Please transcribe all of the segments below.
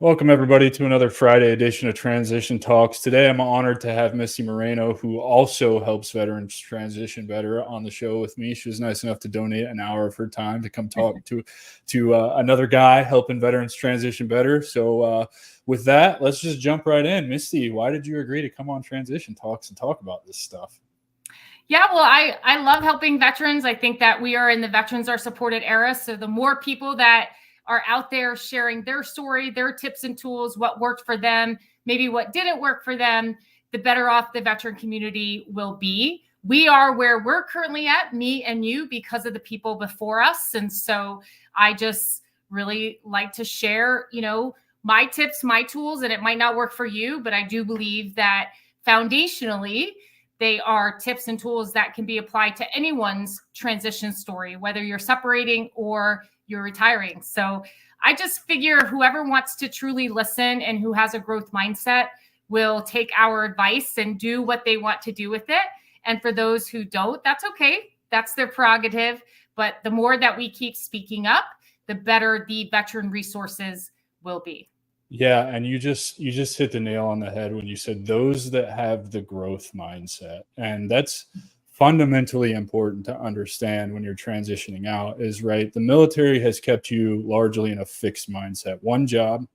Welcome, everybody, to another Friday edition of Transition Talks. Today, I'm honored to have Misty Moreno, who also helps veterans transition better, on the show with me. She was nice enough to donate an hour of her time to come talk to another guy helping veterans transition better. So, with that, let's just jump right in. Misty, why did you agree to come on Transition Talks and talk about this stuff? Yeah, well, I love helping veterans. I think that we are in the veterans are supported era. So the more people that are out there sharing their story, their tips and tools, what worked for them, maybe what didn't work for them, the better off the veteran community will be. We are where we're currently at, me and you, because of the people before us. And so I just really like to share, my tips, my tools, and it might not work for you, but I do believe that foundationally, they are tips and tools that can be applied to anyone's transition story, whether you're separating or you're retiring. So I just figure whoever wants to truly listen and who has a growth mindset will take our advice and do what they want to do with it. And for those who don't, that's okay. That's their prerogative. But the more that we keep speaking up, the better the veteran resources will be. Yeah, and you just hit the nail on the head when you said those that have the growth mindset. And that's fundamentally important to understand when you're transitioning out is right. The military has kept you largely in a fixed mindset, one job,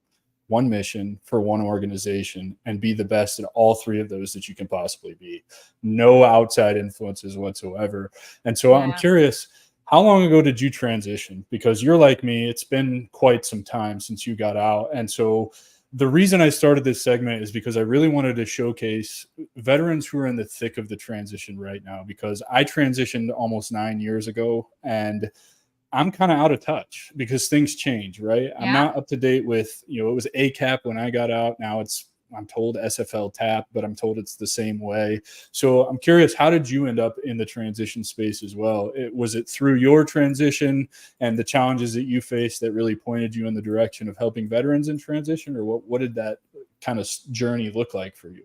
one mission for one organization, and be the best at all three of those that you can possibly be. No outside influences whatsoever. And so I'm curious, how long ago did you transition? Because you're like me, it's been quite some time since you got out. And so the reason I started this segment is because I really wanted to showcase veterans who are in the thick of the transition right now, because I transitioned almost 9 years ago and I'm kind of out of touch because things change, right? I'm not up to date with, it was ACAP when I got out. Now I'm told SFL TAP, but I'm told it's the same way. So I'm curious, how did you end up in the transition space as well? Was it through your transition and the challenges that you faced that really pointed you in the direction of helping veterans in transition, or what did that kind of journey look like for you?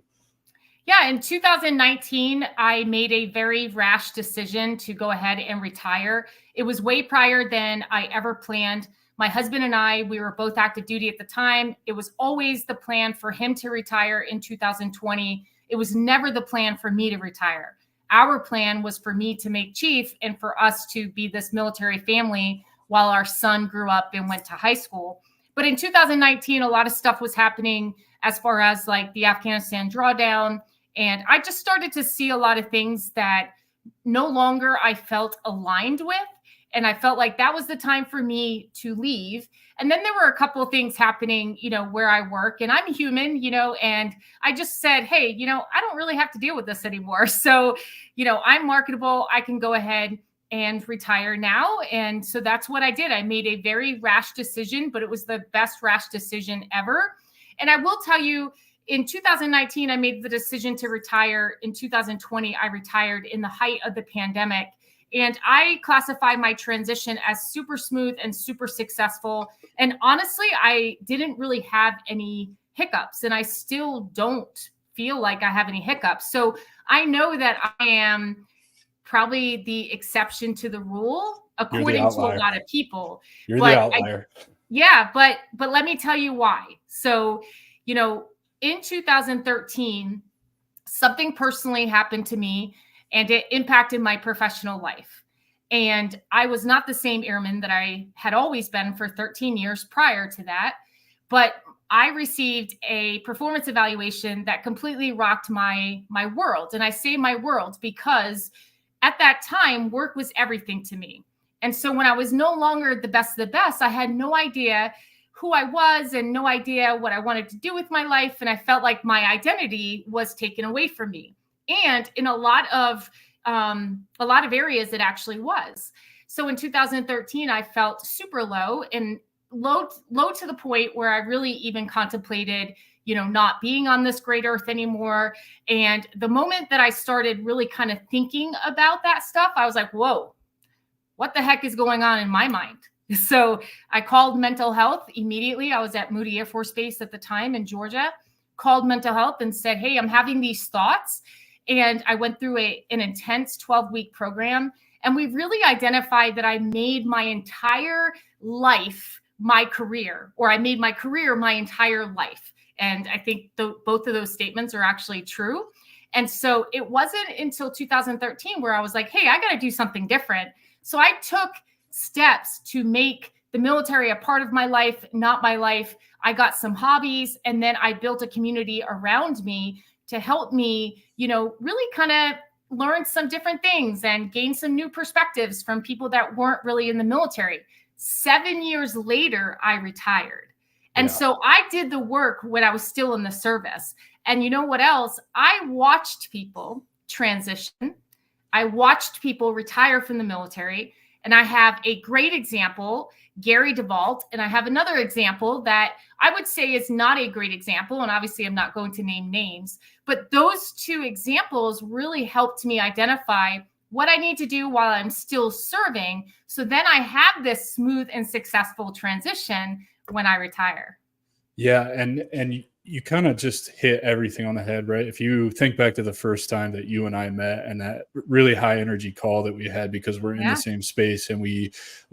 Yeah, in 2019, I made a very rash decision to go ahead and retire. It was way prior than I ever planned. My husband and I, we were both active duty at the time. It was always the plan for him to retire in 2020. It was never the plan for me to retire. Our plan was for me to make chief and for us to be this military family while our son grew up and went to high school. But in 2019, a lot of stuff was happening as far as like the Afghanistan drawdown. And I just started to see a lot of things that no longer I felt aligned with. And I felt like that was the time for me to leave. And then there were a couple of things happening, where I work, and I'm human, and I just said, hey, I don't really have to deal with this anymore. So, I'm marketable. I can go ahead and retire now. And so that's what I did. I made a very rash decision, but it was the best rash decision ever. And I will tell you, in 2019, I made the decision to retire. In 2020, I retired in the height of the pandemic. And I classify my transition as super smooth and super successful. And honestly, I didn't really have any hiccups, and I still don't feel like I have any hiccups. So I know that I am probably the exception to the rule, according to a lot of people. You're the outlier. But let me tell you why. So, in 2013, something personally happened to me and it impacted my professional life. And I was not the same airman that I had always been for 13 years prior to that. But I received a performance evaluation that completely rocked my world. And I say my world because at that time, work was everything to me. And so when I was no longer the best of the best, I had no idea who I was and no idea what I wanted to do with my life. And I felt like my identity was taken away from me. And in a lot of areas, it actually was. So in 2013, I felt super low to the point where I really even contemplated, not being on this great earth anymore. And the moment that I started really kind of thinking about that stuff, I was like, whoa, what the heck is going on in my mind? So I called mental health immediately. I was at Moody Air Force Base at the time in Georgia, called mental health and said, hey, I'm having these thoughts. And I went through an intense 12-week program. And we really identified that I made my entire life my career, or I made my career my entire life. And I think both of those statements are actually true. And so it wasn't until 2013 where I was like, hey, I got to do something different. So I took steps to make the military a part of my life, not my life. I got some hobbies, and then I built a community around me to help me, really kind of learn some different things and gain some new perspectives from people that weren't really in the military. 7 years later, I retired. And so I did the work when I was still in the service. And you know what else? I watched people transition. I watched people retire from the military. And I have a great example, Gary DeVault. And I have another example that I would say is not a great example. And obviously, I'm not going to name names. But those two examples really helped me identify what I need to do while I'm still serving. So then I have this smooth and successful transition when I retire. Yeah. And you kind of just hit everything on the head, right? If you think back to the first time that you and I met and that really high energy call that we had, because we're in the same space and we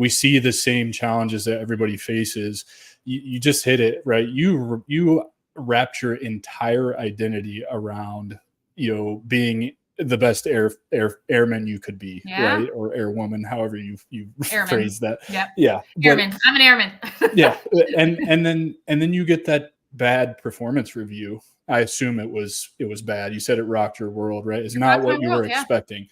see the same challenges that everybody faces, you just hit it, right? You wrapped your entire identity around, being the best airman you could be, right? Or airwoman, however you phrase that. Yep. Yeah. Airman. I'm an airman. Yeah. And then you get that bad performance review. I assume it was bad. You said it rocked your world, right? It's not what you were expecting.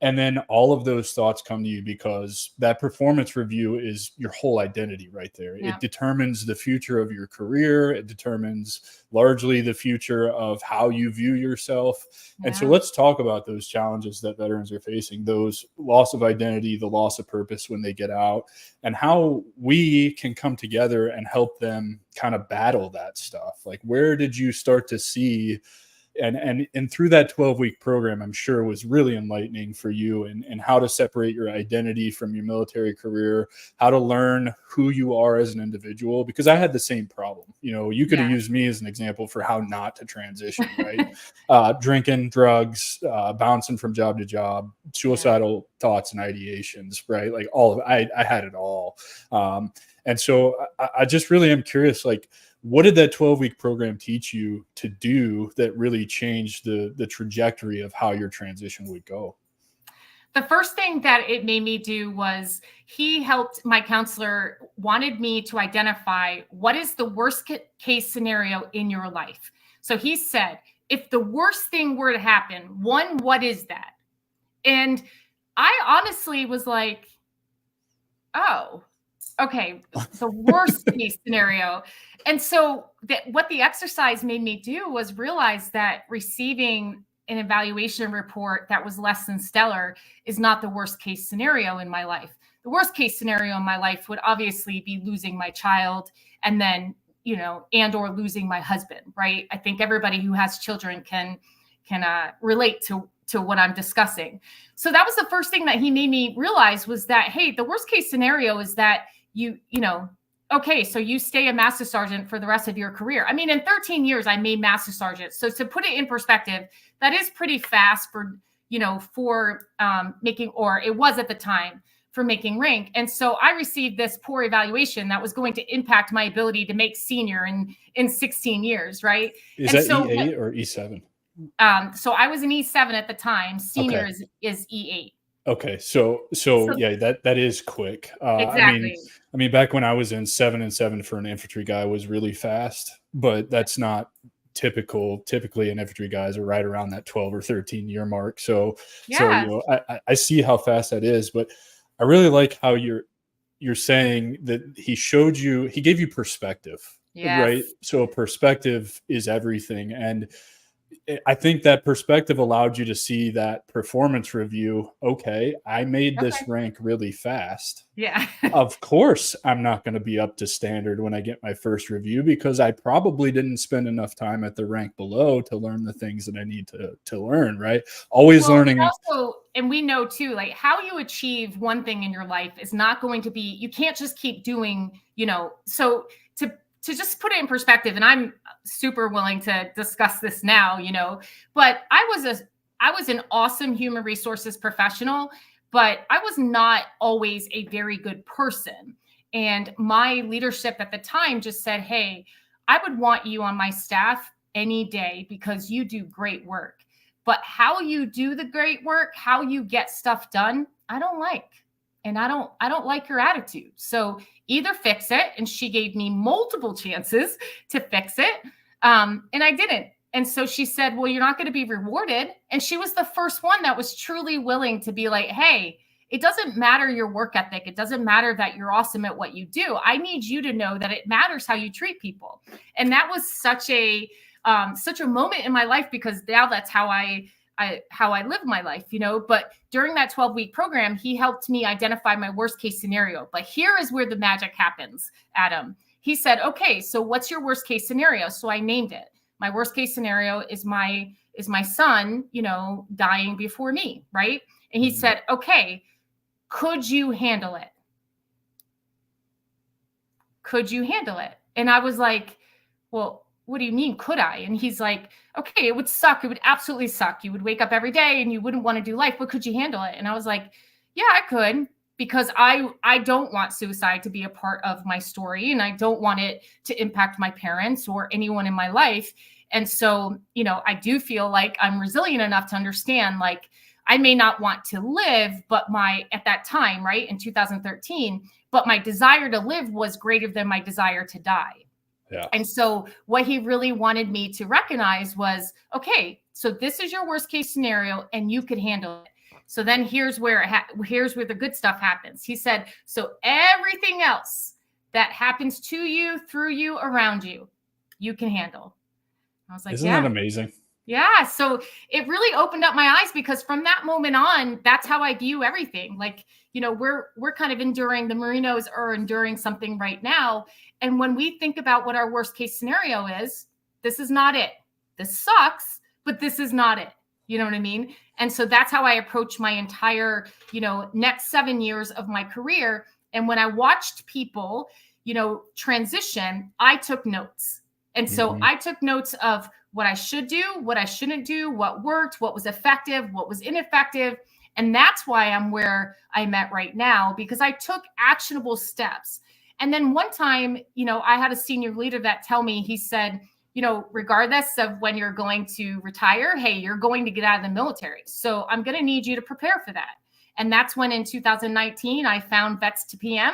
And then all of those thoughts come to you because that performance review is your whole identity right there. Yeah. It determines the future of your career. It determines largely the future of how you view yourself. Yeah. And so let's talk about those challenges that veterans are facing, those loss of identity, the loss of purpose when they get out, and how we can come together and help them kind of battle that stuff. Like, where did you start to see and through that 12-week program, I'm sure was really enlightening for you and how to separate your identity from your military career, how to learn who you are as an individual, because I had the same problem. You could have used me as an example for how not to transition, right? Drinking, drugs, bouncing from job to job, suicidal thoughts and ideations, right? Like all of it. I had it all. And so I just really am curious, like, what did that 12-week program teach you to do that really changed the trajectory of how your transition would go? The first thing that it made me do was my counselor wanted me to identify what is the worst case scenario in your life. So he said, if the worst thing were to happen, what is that? And I honestly was like, oh, okay, the worst case scenario. And so what the exercise made me do was realize that receiving an evaluation report that was less than stellar is not the worst case scenario in my life. The worst case scenario in my life would obviously be losing my child and then, and or losing my husband, right? I think everybody who has children can relate to what I'm discussing. So that was the first thing that he made me realize was that, hey, the worst case scenario is that okay, so you stay a master sergeant for the rest of your career. I mean, in 13 years, I made master sergeant. So to put it in perspective, that is pretty fast for making, or it was at the time, for making rank. And so I received this poor evaluation that was going to impact my ability to make senior in 16 years, right? Is that E8 or E7? So I was an E7 at the time. Senior is E8. Okay. So yeah, that is quick. Exactly. I mean, back when I was in 7 and 7 for an infantry guy was really fast, but that's not typical. Typically an infantry guys are right around that 12 or 13 year mark. So I see how fast that is, but I really like how you're saying that he gave you perspective, right? So perspective is everything. And I think that perspective allowed you to see that performance review. Okay, I made this rank really fast. Yeah. Of course, I'm not going to be up to standard when I get my first review because I probably didn't spend enough time at the rank below to learn the things that I need to learn, right? Always learning. And we know too, like how you achieve one thing in your life is not going to be, you can't just keep doing, so to just put it in perspective, and I'm super willing to discuss this now, but I was an awesome human resources professional, but I was not always a very good person. And my leadership at the time just said, hey, I would want you on my staff any day because you do great work. But how you do the great work, how you get stuff done, I don't like. And I don't like your attitude. So either fix it. And she gave me multiple chances to fix it. And I didn't. And so she said, well, you're not going to be rewarded. And she was the first one that was truly willing to be like, hey, it doesn't matter your work ethic. It doesn't matter that you're awesome at what you do. I need you to know that it matters how you treat people. And that was such a moment in my life, because now that's how I live my life, you know. But during that 12-week program, he helped me identify my worst case scenario. But here is where the magic happens, Adam. He said, okay, so what's your worst case scenario? So I named it. My worst case scenario is my son, you know, dying before me, right? And he said, okay, could you handle it? Could you handle it? And I was like, well, what do you mean, could I? And he's like, okay, it would suck. It would absolutely suck. You would wake up every day and you wouldn't want to do life, but could you handle it? And I was like, yeah, I could, because I don't want suicide to be a part of my story. And I don't want it to impact my parents or anyone in my life. And so, you know, I do feel like I'm resilient enough to understand, like, I may not want to live, but at that time, right, in 2013, but my desire to live was greater than my desire to die. Yeah. And so what he really wanted me to recognize was, okay, so this is your worst case scenario and you could handle it. So then here's where the good stuff happens. He said, so everything else that happens to you, through you, around you, you can handle. I was like, isn't that amazing? Yeah. So it really opened up my eyes, because from that moment on, that's how I view everything. Like, you know, we're kind of enduring, the Morenos are enduring something right now. And when we think about what our worst case scenario is, this is not it. This sucks, but this is not it. You know what I mean? And so that's how I approach my entire, you know, next 7 years of my career. And when I watched people, you know, transition, I took notes. And so I took notes of what I should do, what I shouldn't do, what worked, what was effective, what was ineffective. And that's why I'm where I'm at right now, because I took actionable steps. And then one time, you know, I had a senior leader that tell me, he said, you know, regardless of when you're going to retire, hey, you're going to get out of the military. So I'm going to need you to prepare for that. And that's when in 2019, I found Vets to PM,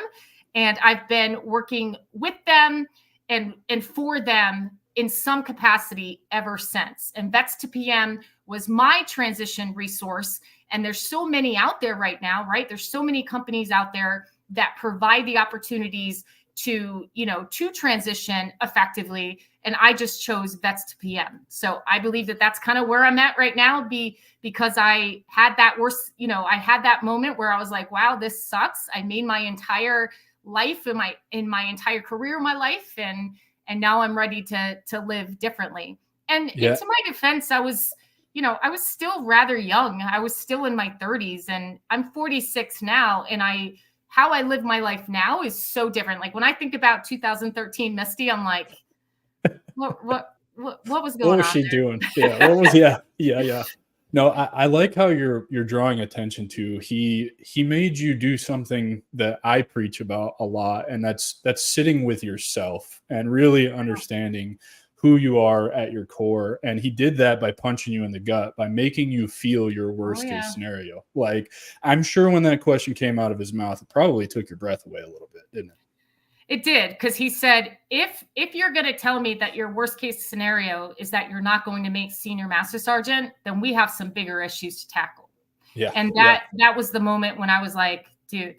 and I've been working with them and for them in some capacity ever since. And Vets to PM was my transition resource. And there's so many out there right now, right? There's so many companies out there that provide the opportunities to, you know, to transition effectively. And I just chose Vets to PM. So I believe that that's kind of where I'm at right now, because I had that worst, you know, I had that moment where I was like, wow, this sucks. I made my entire life in my entire career, my life. And now I'm ready to live differently. And into my defense, I was still rather young. I was still in my 30s, and I'm 46 now. And how I live my life now is so different. Like when I think about 2013 Misty, I'm like, what was going on? What was she doing? Yeah. What was, yeah. No, I like how you're drawing attention to, he made you do something that I preach about a lot. And that's sitting with yourself and really understanding who you are at your core. And he did that by punching you in the gut, by making you feel your worst case scenario. Like, I'm sure when that question came out of his mouth, it probably took your breath away a little bit, didn't it? It did, because he said, if you're going to tell me that your worst case scenario is that you're not going to make senior master sergeant, then we have some bigger issues to tackle. Yeah. And that was the moment when I was like, dude,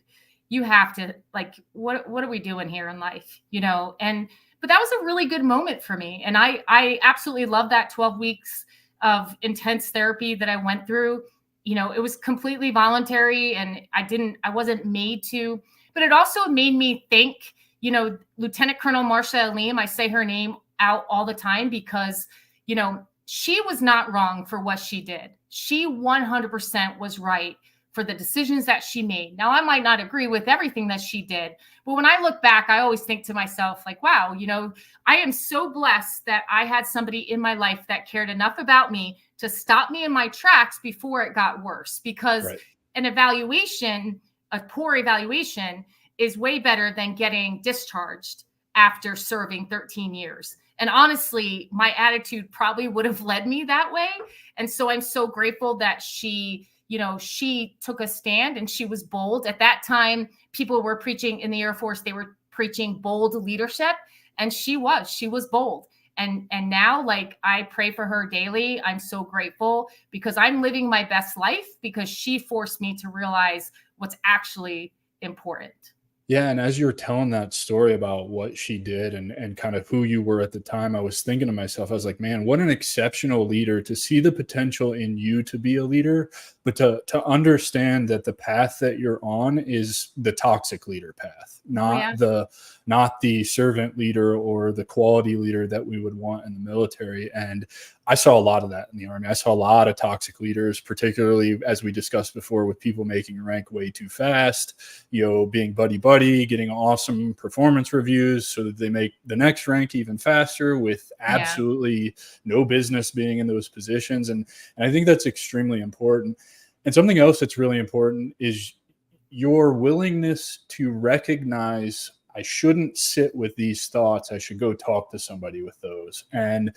you have to, like, what are we doing here in life? You know, but that was a really good moment for me. And I absolutely love that 12 weeks of intense therapy that I went through. You know, it was completely voluntary, and I wasn't made to, but it also made me think. You know, Lieutenant Colonel Marcia Aleem, I say her name out all the time because, you know, she was not wrong for what she did. She 100% was right for the decisions that she made. Now, I might not agree with everything that she did, but when I look back, I always think to myself, like, wow, you know, I am so blessed that I had somebody in my life that cared enough about me to stop me in my tracks before it got worse. Because an evaluation, a poor evaluation, is way better than getting discharged after serving 13 years. And honestly, my attitude probably would have led me that way. And so I'm so grateful that she, she took a stand and she was bold. At that time, people were preaching in the Air Force, they were preaching bold leadership. And she was bold. And now, like, I pray for her daily. I'm so grateful because I'm living my best life because she forced me to realize what's actually important. Yeah, and as you were telling that story about what she did and kind of who you were at the time, I was thinking to myself, I was like, man, what an exceptional leader to see the potential in you to be a leader, but to understand that the path that you're on is the toxic leader path, not the servant leader or the quality leader that we would want in the military. And I saw a lot of that in the Army. I saw a lot of toxic leaders, particularly as we discussed before, with people making rank way too fast, being buddy, getting awesome performance reviews so that they make the next rank even faster with absolutely no business being in those positions. And I think that's extremely important. And something else that's really important is your willingness to recognize, I shouldn't sit with these thoughts. I should go talk to somebody with those. And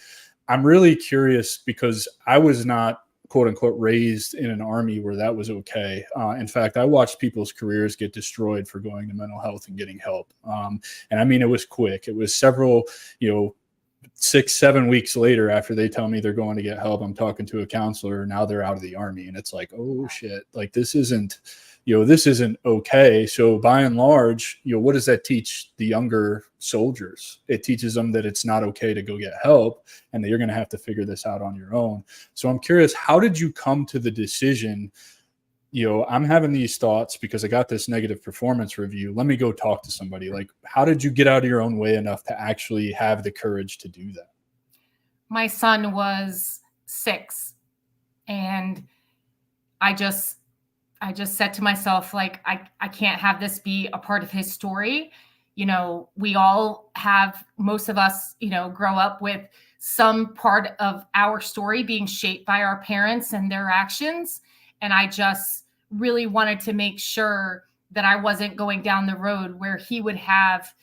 I'm really curious because I was not, quote unquote, raised in an army where that was okay. In fact, I watched people's careers get destroyed for going to mental health and getting help. And I mean, it was quick. It was several, 6-7 weeks later after they tell me they're going to get help, I'm talking to a counselor. Now they're out of the Army. And it's like, oh shit, like this isn't okay. So by and large, what does that teach the younger soldiers? It teaches them that it's not okay to go get help and that you're going to have to figure this out on your own. So I'm curious, how did you come to the decision, I'm having these thoughts because I got this negative performance review. Let me go talk to somebody. Like, how did you get out of your own way enough to actually have the courage to do that? My son was 6 and I just said to myself, like, I can't have this be a part of his story. We all have, most of us, grow up with some part of our story being shaped by our parents and their actions. And I just really wanted to make sure that I wasn't going down the road where he would have,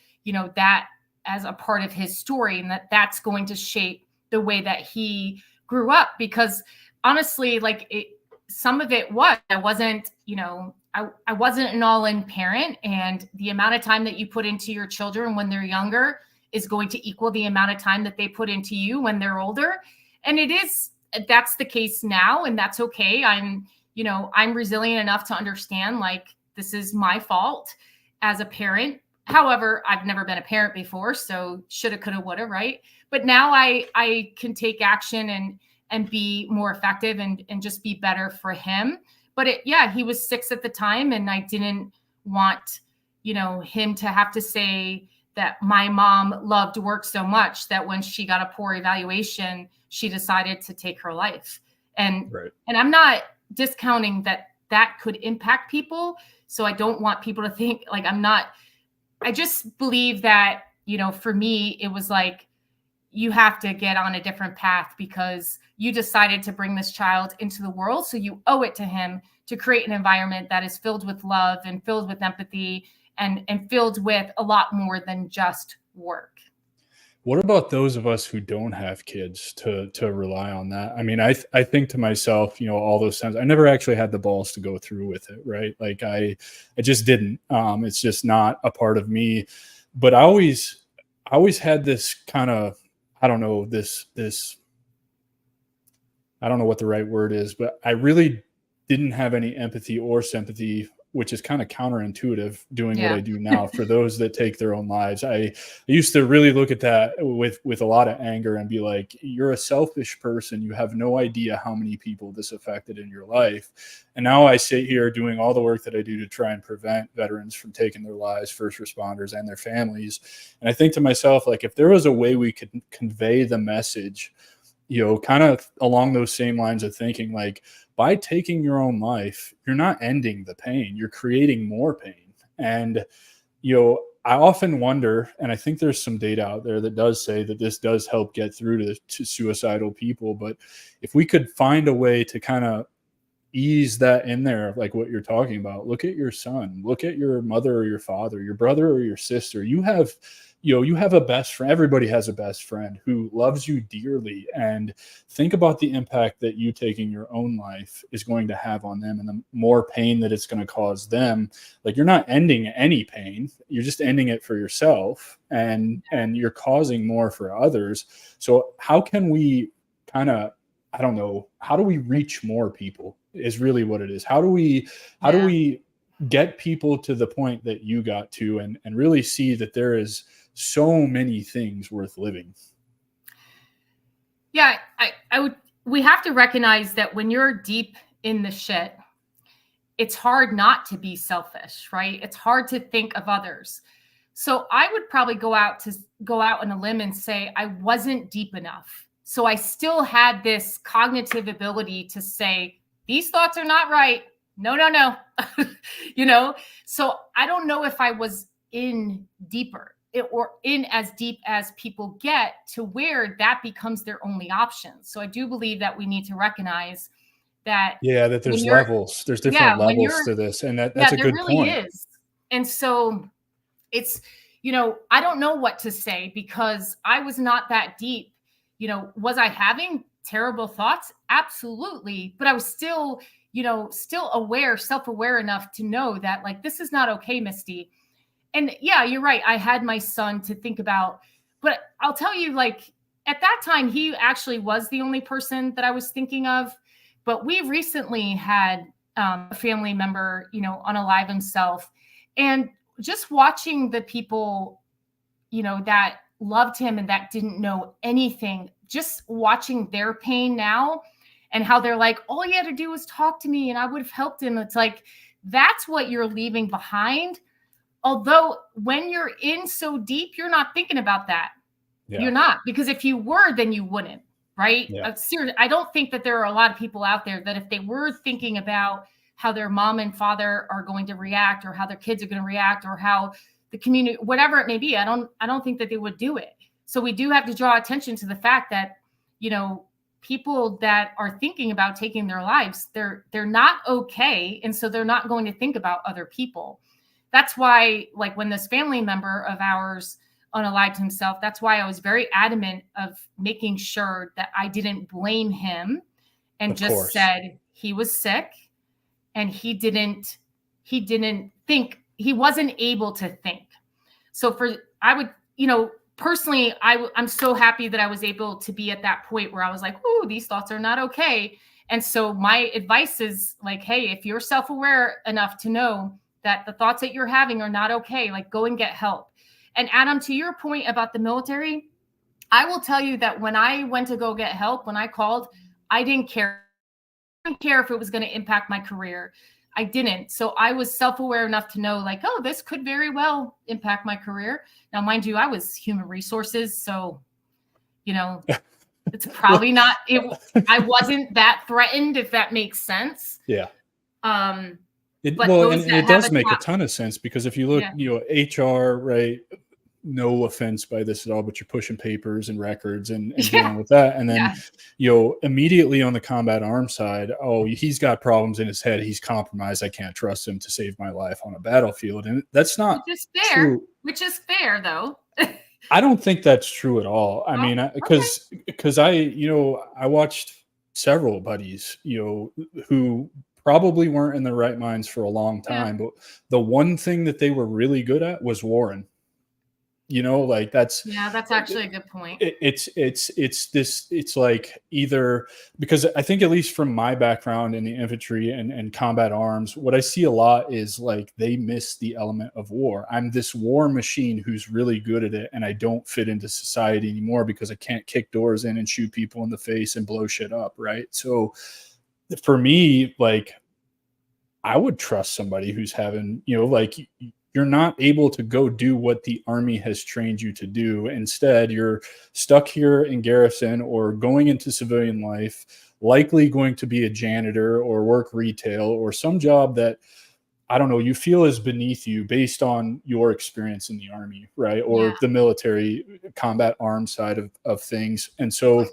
that as a part of his story and that's going to shape the way that he grew up. Because honestly, like some of it was, I wasn't an all-in parent, and the amount of time that you put into your children when they're younger is going to equal the amount of time that they put into you when they're older. And that's the case now. And that's okay. I'm resilient enough to understand, like, this is my fault as a parent. However, I've never been a parent before, so shoulda, coulda, woulda, right? But now I can take action and be more effective and just be better for him. But he was 6 at the time, and I didn't want, him to have to say that my mom loved work so much that when she got a poor evaluation, she decided to take her life. And I'm not discounting that could impact people. So I don't want people to think like I just believe that, for me, it was like, you have to get on a different path because you decided to bring this child into the world. So you owe it to him to create an environment that is filled with love and filled with empathy and filled with a lot more than just work. What about those of us who don't have kids to rely on that? I mean, I think to myself, all those times I never actually had the balls to go through with it, right? Like I just didn't. It's just not a part of me. But I always had this kind of, I don't know, this I don't know what the right word is, but I really didn't have any empathy or sympathy, which is kind of counterintuitive doing what I do now for those that take their own lives. I used to really look at that with a lot of anger and be like, you're a selfish person. You have no idea how many people this affected in your life. And now I sit here doing all the work that I do to try and prevent veterans from taking their lives, first responders and their families. And I think to myself, like, if there was a way we could convey the message, kind of along those same lines of thinking, like, by taking your own life, you're not ending the pain, you're creating more pain. And, I often wonder, and I think there's some data out there that does say that this does help get through to suicidal people. But if we could find a way to kind of ease that in there, like what you're talking about. Look at your son, look at your mother or your father, your brother or your sister. You have, you have a best friend. Everybody has a best friend who loves you dearly. And think about the impact that you taking your own life is going to have on them, and the more pain that it's going to cause them. Like, you're not ending any pain, you're just ending it for yourself, and you're causing more for others. So how can we kind of, I don't know, how do we reach more people is really what it is. How do we get people to the point that you got to, and really see that there is so many things worth living? Yeah, we have to recognize that when you're deep in the shit, it's hard not to be selfish, right? It's hard to think of others. So I would probably go out on a limb and say I wasn't deep enough. So I still had this cognitive ability to say, these thoughts are not right. No. So I don't know if I was in deeper or in as deep as people get to where that becomes their only option. So I do believe that we need to recognize that. Yeah, that there's levels. There's different levels to this. And that's a good really point. Is. And so it's, I don't know what to say because I was not that deep. Was I having terrible thoughts? Absolutely. But I was still, still aware, self-aware enough to know that, like, this is not okay, Misty. And yeah, you're right. I had my son to think about, but I'll tell you, like, at that time, he actually was the only person that I was thinking of. But we recently had a family member, unalive himself. And just watching the people, that loved him and that didn't know anything, just watching their pain now and how they're like, all you had to do was talk to me and I would have helped him. It's like, that's what you're leaving behind. Although when you're in so deep, you're not thinking about that. Yeah. You're not, because if you were, then you wouldn't, right? Yeah. Seriously, I don't think that there are a lot of people out there that if they were thinking about how their mom and father are going to react, or how their kids are going to react, or how the community, whatever it may be, I don't think that they would do it. So we do have to draw attention to the fact that, people that are thinking about taking their lives, they're not okay. And so they're not going to think about other people. That's why, like, when this family member of ours unalived himself, that's why I was very adamant of making sure that I didn't blame him and just said he was sick and he didn't think, he wasn't able to think. So personally, I'm so happy that I was able to be at that point where I was like, oh, these thoughts are not okay. And so my advice is like, hey, if you're self-aware enough to know that the thoughts that you're having are not okay, like, go and get help. And Adam, to your point about the military, I will tell you that when I went to go get help, when I called, I didn't care. I didn't care if it was going to impact my career. I didn't. So I was self-aware enough to know, like, oh, this could very well impact my career. Now, mind you, I was human resources. So, it's probably not, I wasn't that threatened, if that makes sense. Yeah. It does make a ton of sense, because if you look, HR, right? No offense by this at all, but you're pushing papers and records and dealing with that. And then, immediately on the combat arms side, oh, he's got problems in his head. He's compromised. I can't trust him to save my life on a battlefield. And that's not true. Which is fair, though. I don't think that's true at all. I mean, because I watched several buddies, who probably weren't in their right minds for a long time. But the one thing that they were really good at was warring. That's actually a good point. It's like, either, because I think, at least from my background in the infantry and combat arms, what I see a lot is, like, they miss the element of war. I'm this war machine who's really good at it, and I don't fit into society anymore because I can't kick doors in and shoot people in the face and blow shit up. Right. So for me, like, I would trust somebody who's having, you're not able to go do what the Army has trained you to do. Instead, you're stuck here in garrison or going into civilian life, likely going to be a janitor or work retail or some job that, I don't know, you feel is beneath you based on your experience in the Army, right? Or the military combat arms side of things. And so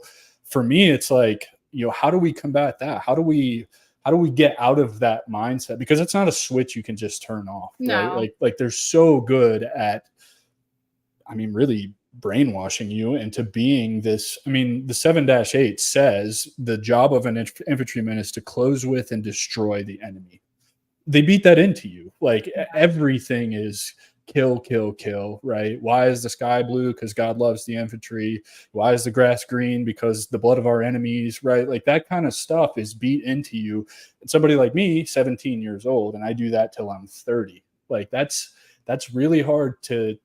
for me, it's like, how do we combat that? How do we how do we get out of that mindset? Because it's not a switch you can just turn off, right? No. Like they're so good at, I mean, really brainwashing you into being this. I mean, the 7-8 says the job of an infantryman is to close with and destroy the enemy. They beat that into you. Like everything is kill, kill, kill, right? Why is the sky blue? Because God loves the infantry. Why is the grass green? Because the blood of our enemies, right? Like that kind of stuff is beat into you. And somebody like me, 17 years old, and I do that till I'm 30. Like that's really hard to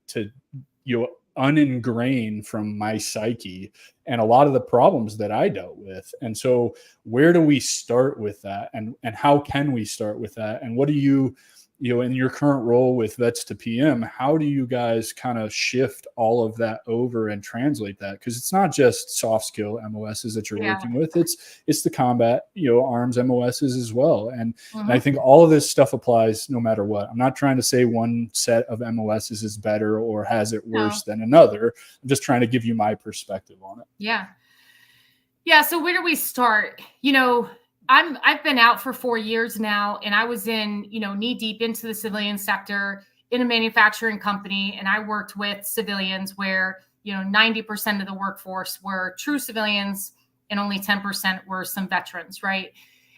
uningrain from my psyche and a lot of the problems that I dealt with. And so where do we start with that? And how can we start with that? And what do you in your current role with Vets to PM, how do you guys kind of shift all of that over and translate that? Because it's not just soft skill MOSs that you're working with. It's the combat, arms MOSs as well. And I think all of this stuff applies no matter what. I'm not trying to say one set of MOSs is better or has it worse than another. I'm just trying to give you my perspective on it. Yeah. So where do we start? I've been out for 4 years now, and I was in, knee deep into the civilian sector in a manufacturing company. And I worked with civilians where, 90% of the workforce were true civilians and only 10% were some veterans. Right.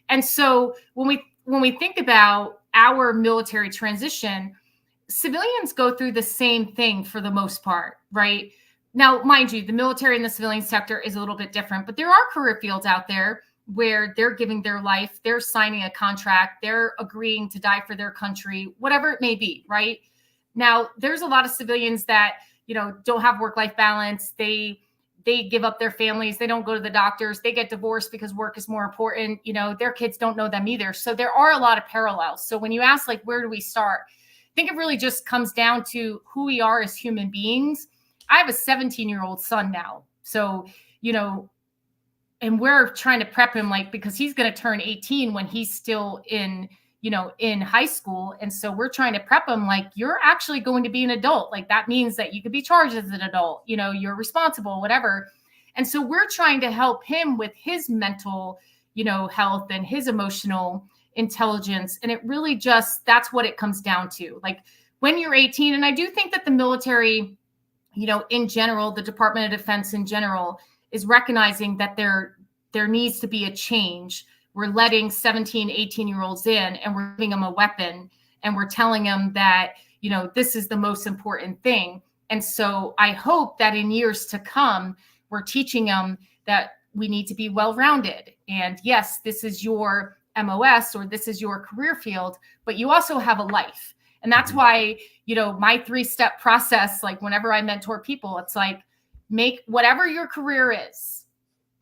And so when we think about our military transition, civilians go through the same thing for the most part. Right. Now, mind you, the military and the civilian sector is a little bit different, but there are career fields out there where they're giving their life, they're signing a contract, they're agreeing to die for their country, whatever it may be, right? Now, there's a lot of civilians that, don't have work-life balance. They give up their families. They don't go to the doctors. They get divorced because work is more important. Their kids don't know them either. So there are a lot of parallels. So when you ask, like, where do we start? I think it really just comes down to who we are as human beings. I have a 17-year-old son now. So, and we're trying to prep him, because he's going to turn 18 when he's still in high school. And so we're trying to prep him, you're actually going to be an adult. That means that you could be charged as an adult, you're responsible, whatever. And so we're trying to help him with his mental, health and his emotional intelligence. And it really just, that's what it comes down to. When you're 18, and I do think that the military, in general, the Department of Defense in general, is recognizing that there needs to be a change. We're letting 17, 18-year-olds in, and we're giving them a weapon, and we're telling them that, this is the most important thing. And so I hope that in years to come, we're teaching them that we need to be well-rounded. And yes, this is your MOS or this is your career field, but you also have a life. And that's why, my 3-step process, whenever I mentor people, it's make whatever your career is,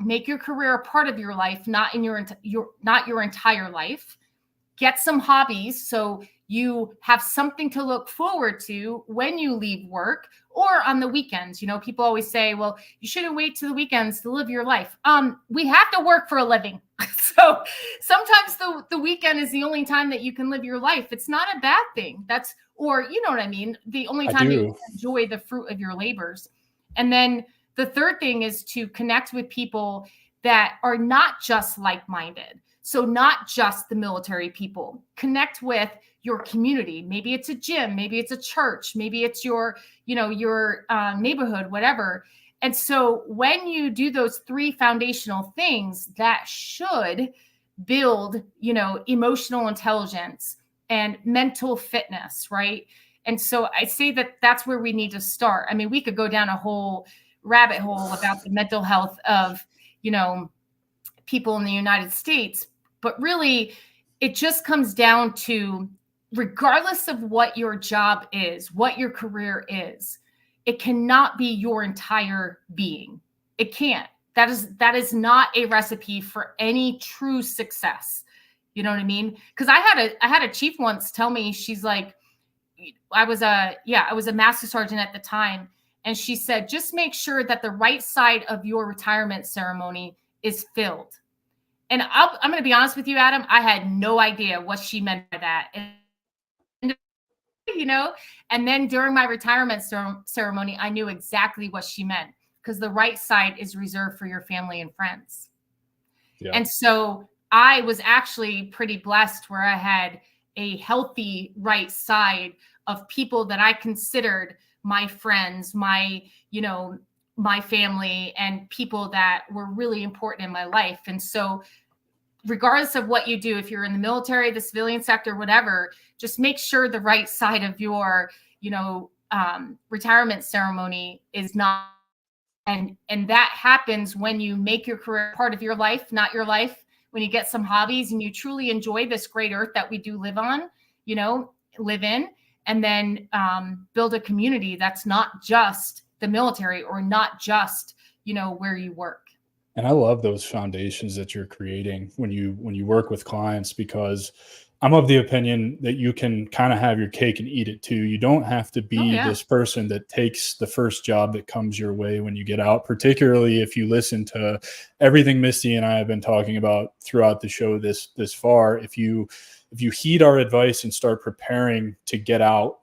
make your career a part of your life, not your entire life. Get some hobbies so you have something to look forward to when you leave work or on the weekends. People always say, well, you shouldn't wait to the weekends to live your life. We have to work for a living. So sometimes the weekend is the only time that you can live your life. It's not a bad thing. Or you know what I mean? The only time you can enjoy the fruit of your labors. And then the third thing is to connect with people that are not just like-minded. So not just the military people. Connect with your community. Maybe it's a gym, maybe it's a church, maybe it's your neighborhood, whatever. And so when you do those 3 foundational things, that should build, emotional intelligence and mental fitness, right? And so I say that that's where we need to start. I mean, we could go down a whole rabbit hole about the mental health of, people in the United States, but really it just comes down to, regardless of what your job is, what your career is, it cannot be your entire being. It can't. That is not a recipe for any true success. You know what I mean? Because I had a chief once tell me, she's like, I was a master sergeant at the time. And she said, just make sure that the right side of your retirement ceremony is filled. And I'm going to be honest with you, Adam, I had no idea what she meant by that. And, and then during my retirement ceremony, I knew exactly what she meant, because the right side is reserved for your family and friends. Yeah. And so I was actually pretty blessed where I had a healthy right side of people that I considered my friends, my, my family, and people that were really important in my life. And so regardless of what you do, if you're in the military, the civilian sector, whatever, just make sure the right side of your, retirement ceremony is not. And that happens when you make your career part of your life, not your life. When you get some hobbies and you truly enjoy this great earth that we do live on, live in, and then build a community that's not just the military or not just, where you work. And I love those foundations that you're creating when you work with clients, because I'm of the opinion that you can kind of have your cake and eat it too. You don't have to be this person that takes the first job that comes your way when you get out, particularly if you listen to everything Misty and I have been talking about throughout the show this far. If you heed our advice and start preparing to get out,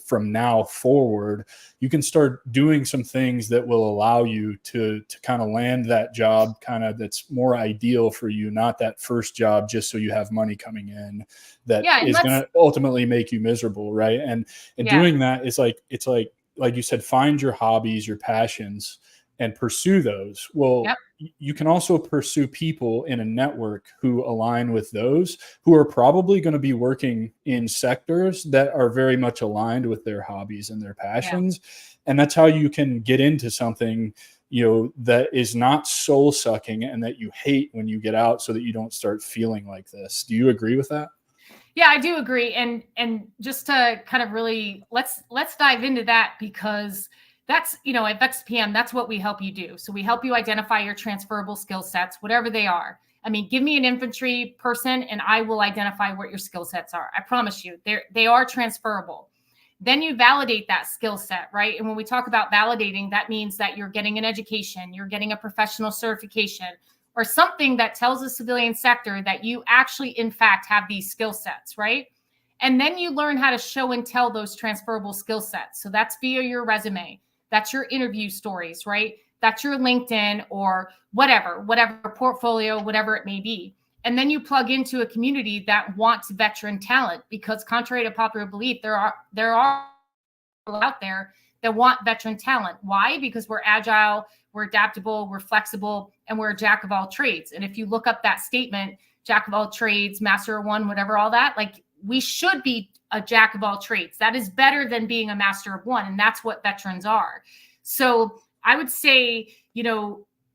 from now forward, you can start doing some things that will allow you to kind of land that job kind of that's more ideal for you, not that first job just so you have money coming in that is going to ultimately make you miserable, right? And doing that is it's like you said, find your hobbies, your passions, and pursue those. Well, you can also pursue people in a network who align with those, who are probably going to be working in sectors that are very much aligned with their hobbies and their passions. And that's how you can get into something, that is not soul sucking and that you hate when you get out, so that you don't start feeling like this. Do you agree with that? Yeah, I do agree. And just to kind of really let's dive into that, because that's, at Vex PM, that's what we help you do. So we help you identify your transferable skill sets, whatever they are. I mean, give me an infantry person and I will identify what your skill sets are. I promise you, they are transferable. Then you validate that skill set, right? And when we talk about validating, that means that you're getting an education, you're getting a professional certification, or something that tells the civilian sector that you actually, in fact, have these skill sets, right? And then you learn how to show and tell those transferable skill sets. So that's via your resume. That's your interview stories, right? That's your LinkedIn or whatever portfolio, whatever it may be. And then you plug into a community that wants veteran talent, because contrary to popular belief, there are people out there that want veteran talent. Why? Because we're agile, we're adaptable, we're flexible, and we're a jack of all trades. And if you look up that statement, jack of all trades, master of one, whatever, all that, we should be a jack of all trades. That is better than being a master of one. And that's what veterans are. So I would say,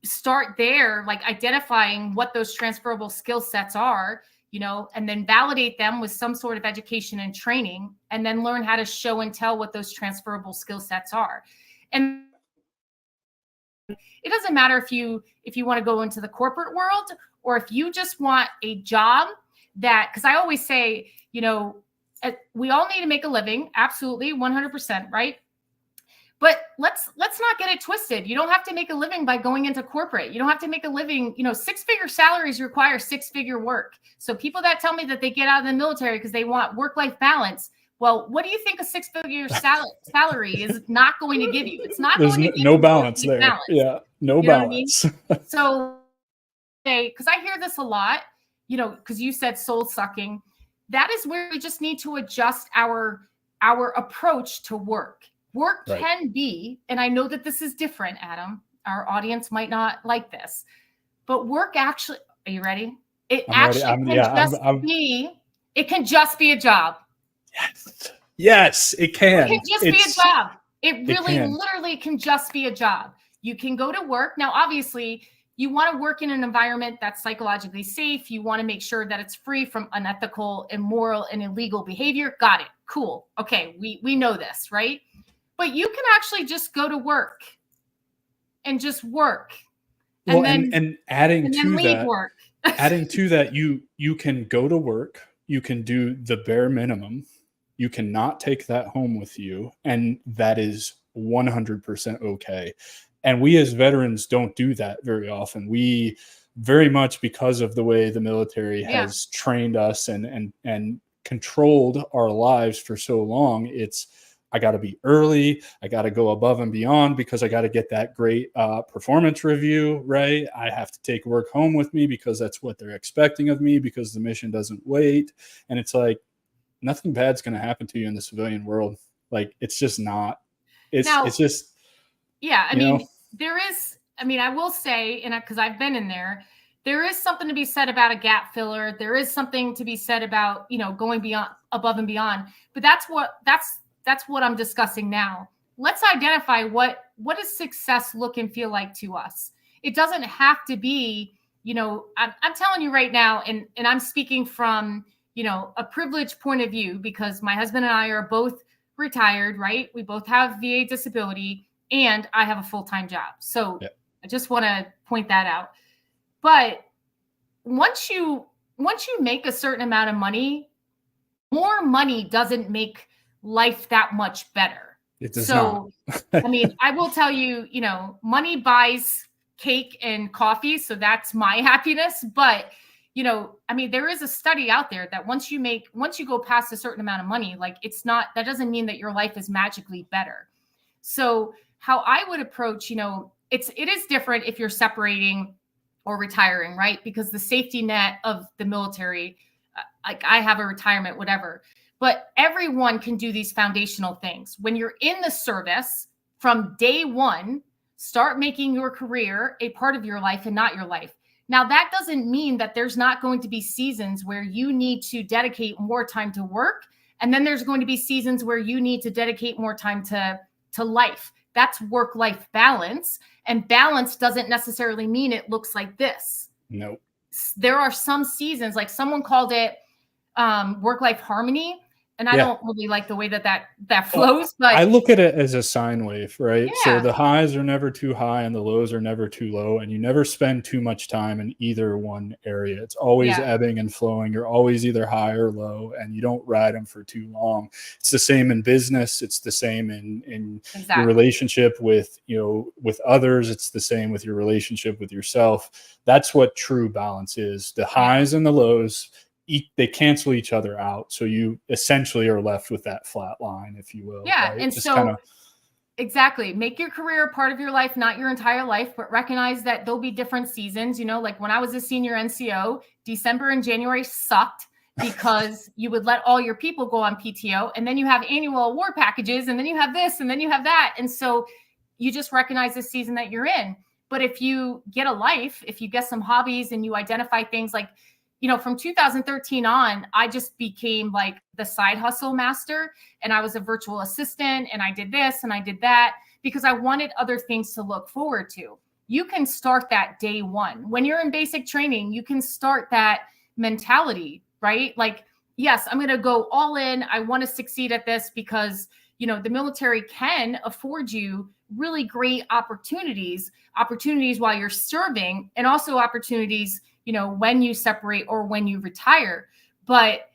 start there, identifying what those transferable skill sets are, and then validate them with some sort of education and training, and then learn how to show and tell what those transferable skill sets are. And it doesn't matter if you want to go into the corporate world, or if you just want a job because I always say, we all need to make a living. Absolutely. 100%. Right. But let's not get it twisted. You don't have to make a living by going into corporate. You don't have to make a living. 6-figure salaries require 6-figure work. So people that tell me that they get out of the military because they want work-life balance, well, what do you think a 6-figure salary is not going to give you? It's not There's going to give no you balance there. balance. Yeah, no balance. So, because I hear this a lot, because you said soul sucking, that is where we just need to adjust our approach to work. Work can be, and I know that this is different, Adam. Our audience might not like this, but work actually, are you ready? It can just be a job. Yes, it can. It can just be a job. It really literally can just be a job. You can go to work. Now, obviously, you want to work in an environment that's psychologically safe. You want to make sure that it's free from unethical, immoral, and illegal behavior. Got it. Cool. Okay, we know this, right? But you can actually just go to work and just work. And adding to that, you can go to work, you can do the bare minimum, you cannot take that home with you, and that is 100% okay. And we as veterans don't do that very often. We very much, because of the way the military has trained us and controlled our lives for so long, it's I got to be early. I got to go above and beyond because I got to get that great performance review, right? I have to take work home with me because that's what they're expecting of me because the mission doesn't wait. And it's like, nothing bad's going to happen to you in the civilian world. Like, it's just not. It's just, yeah. you know, I mean, I will say, and because I've been in there is something to be said about a gap filler. There is something to be said about, going beyond, above and beyond. But that's what I'm discussing now. Let's identify what does success look and feel like to us. It doesn't have to be, I'm telling you right now, and I'm speaking from, a privileged point of view because my husband and I are both retired, right? We both have VA disability and I have a full-time job. So yep. I just want to point that out. But once you make a certain amount of money, more money doesn't make life that much better. It does not. I mean, I will tell you, money buys cake and coffee. So that's my happiness. But, I mean, there is a study out there that once you go past a certain amount of money, like that doesn't mean that your life is magically better. So how I would approach, it is different if you're separating or retiring, right? Because the safety net of the military, like I have a retirement, whatever, but everyone can do these foundational things. When you're in the service from day one, start making your career a part of your life and not your life. Now, that doesn't mean that there's not going to be seasons where you need to dedicate more time to work. And then there's going to be seasons where you need to dedicate more time to life. That's work-life balance. And balance doesn't necessarily mean it looks like this. Nope. There are some seasons, like someone called it work-life harmony. And I don't really like the way that flows. But I look at it as a sine wave, right? Yeah. So the highs are never too high and the lows are never too low. And you never spend too much time in either one area. It's always ebbing and flowing. You're always either high or low, and you don't ride them for too long. It's the same in business. It's the same in your relationship with others. It's the same with your relationship with yourself. That's what true balance is. The highs and the lows, they cancel each other out. So you essentially are left with that flat line, if you will. Yeah. Right? And so exactly. Make your career a part of your life, not your entire life, but recognize that there'll be different seasons. Like when I was a senior NCO, December and January sucked because you would let all your people go on PTO, and then you have annual award packages, and then you have this, and then you have that. And so you just recognize the season that you're in. But if you get a life, if you get some hobbies and you identify things like, from 2013 on, I just became like the side hustle master, and I was a virtual assistant, and I did this and I did that because I wanted other things to look forward to. You can start that day one. When you're in basic training, you can start that mentality, right? Like, yes, I'm going to go all in. I want to succeed at this because, the military can afford you really great opportunities while you're serving, and also opportunities when you separate or when you retire. But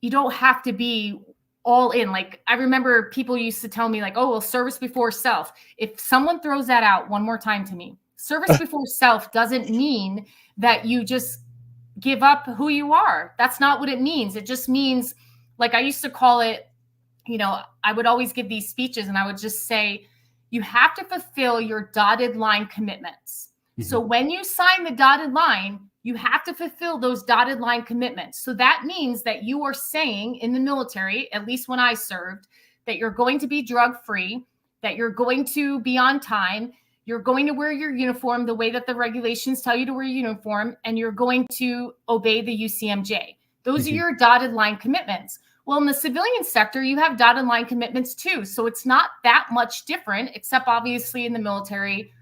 you don't have to be all in. Like, I remember people used to tell me like, oh, well, service before self. If someone throws that out one more time to me, service before self doesn't mean that you just give up who you are. That's not what it means. It just means, like I used to call it, I would always give these speeches and I would just say, you have to fulfill your dotted line commitments. Mm-hmm. So when you sign the dotted line, you have to fulfill those dotted line commitments. So that means that you are saying in the military, at least when I served, that you're going to be drug-free, that you're going to be on time, you're going to wear your uniform the way that the regulations tell you to wear your uniform, and you're going to obey the UCMJ. Those are your dotted line commitments. Well, in the civilian sector, you have dotted line commitments too. So it's not that much different, except obviously in the military,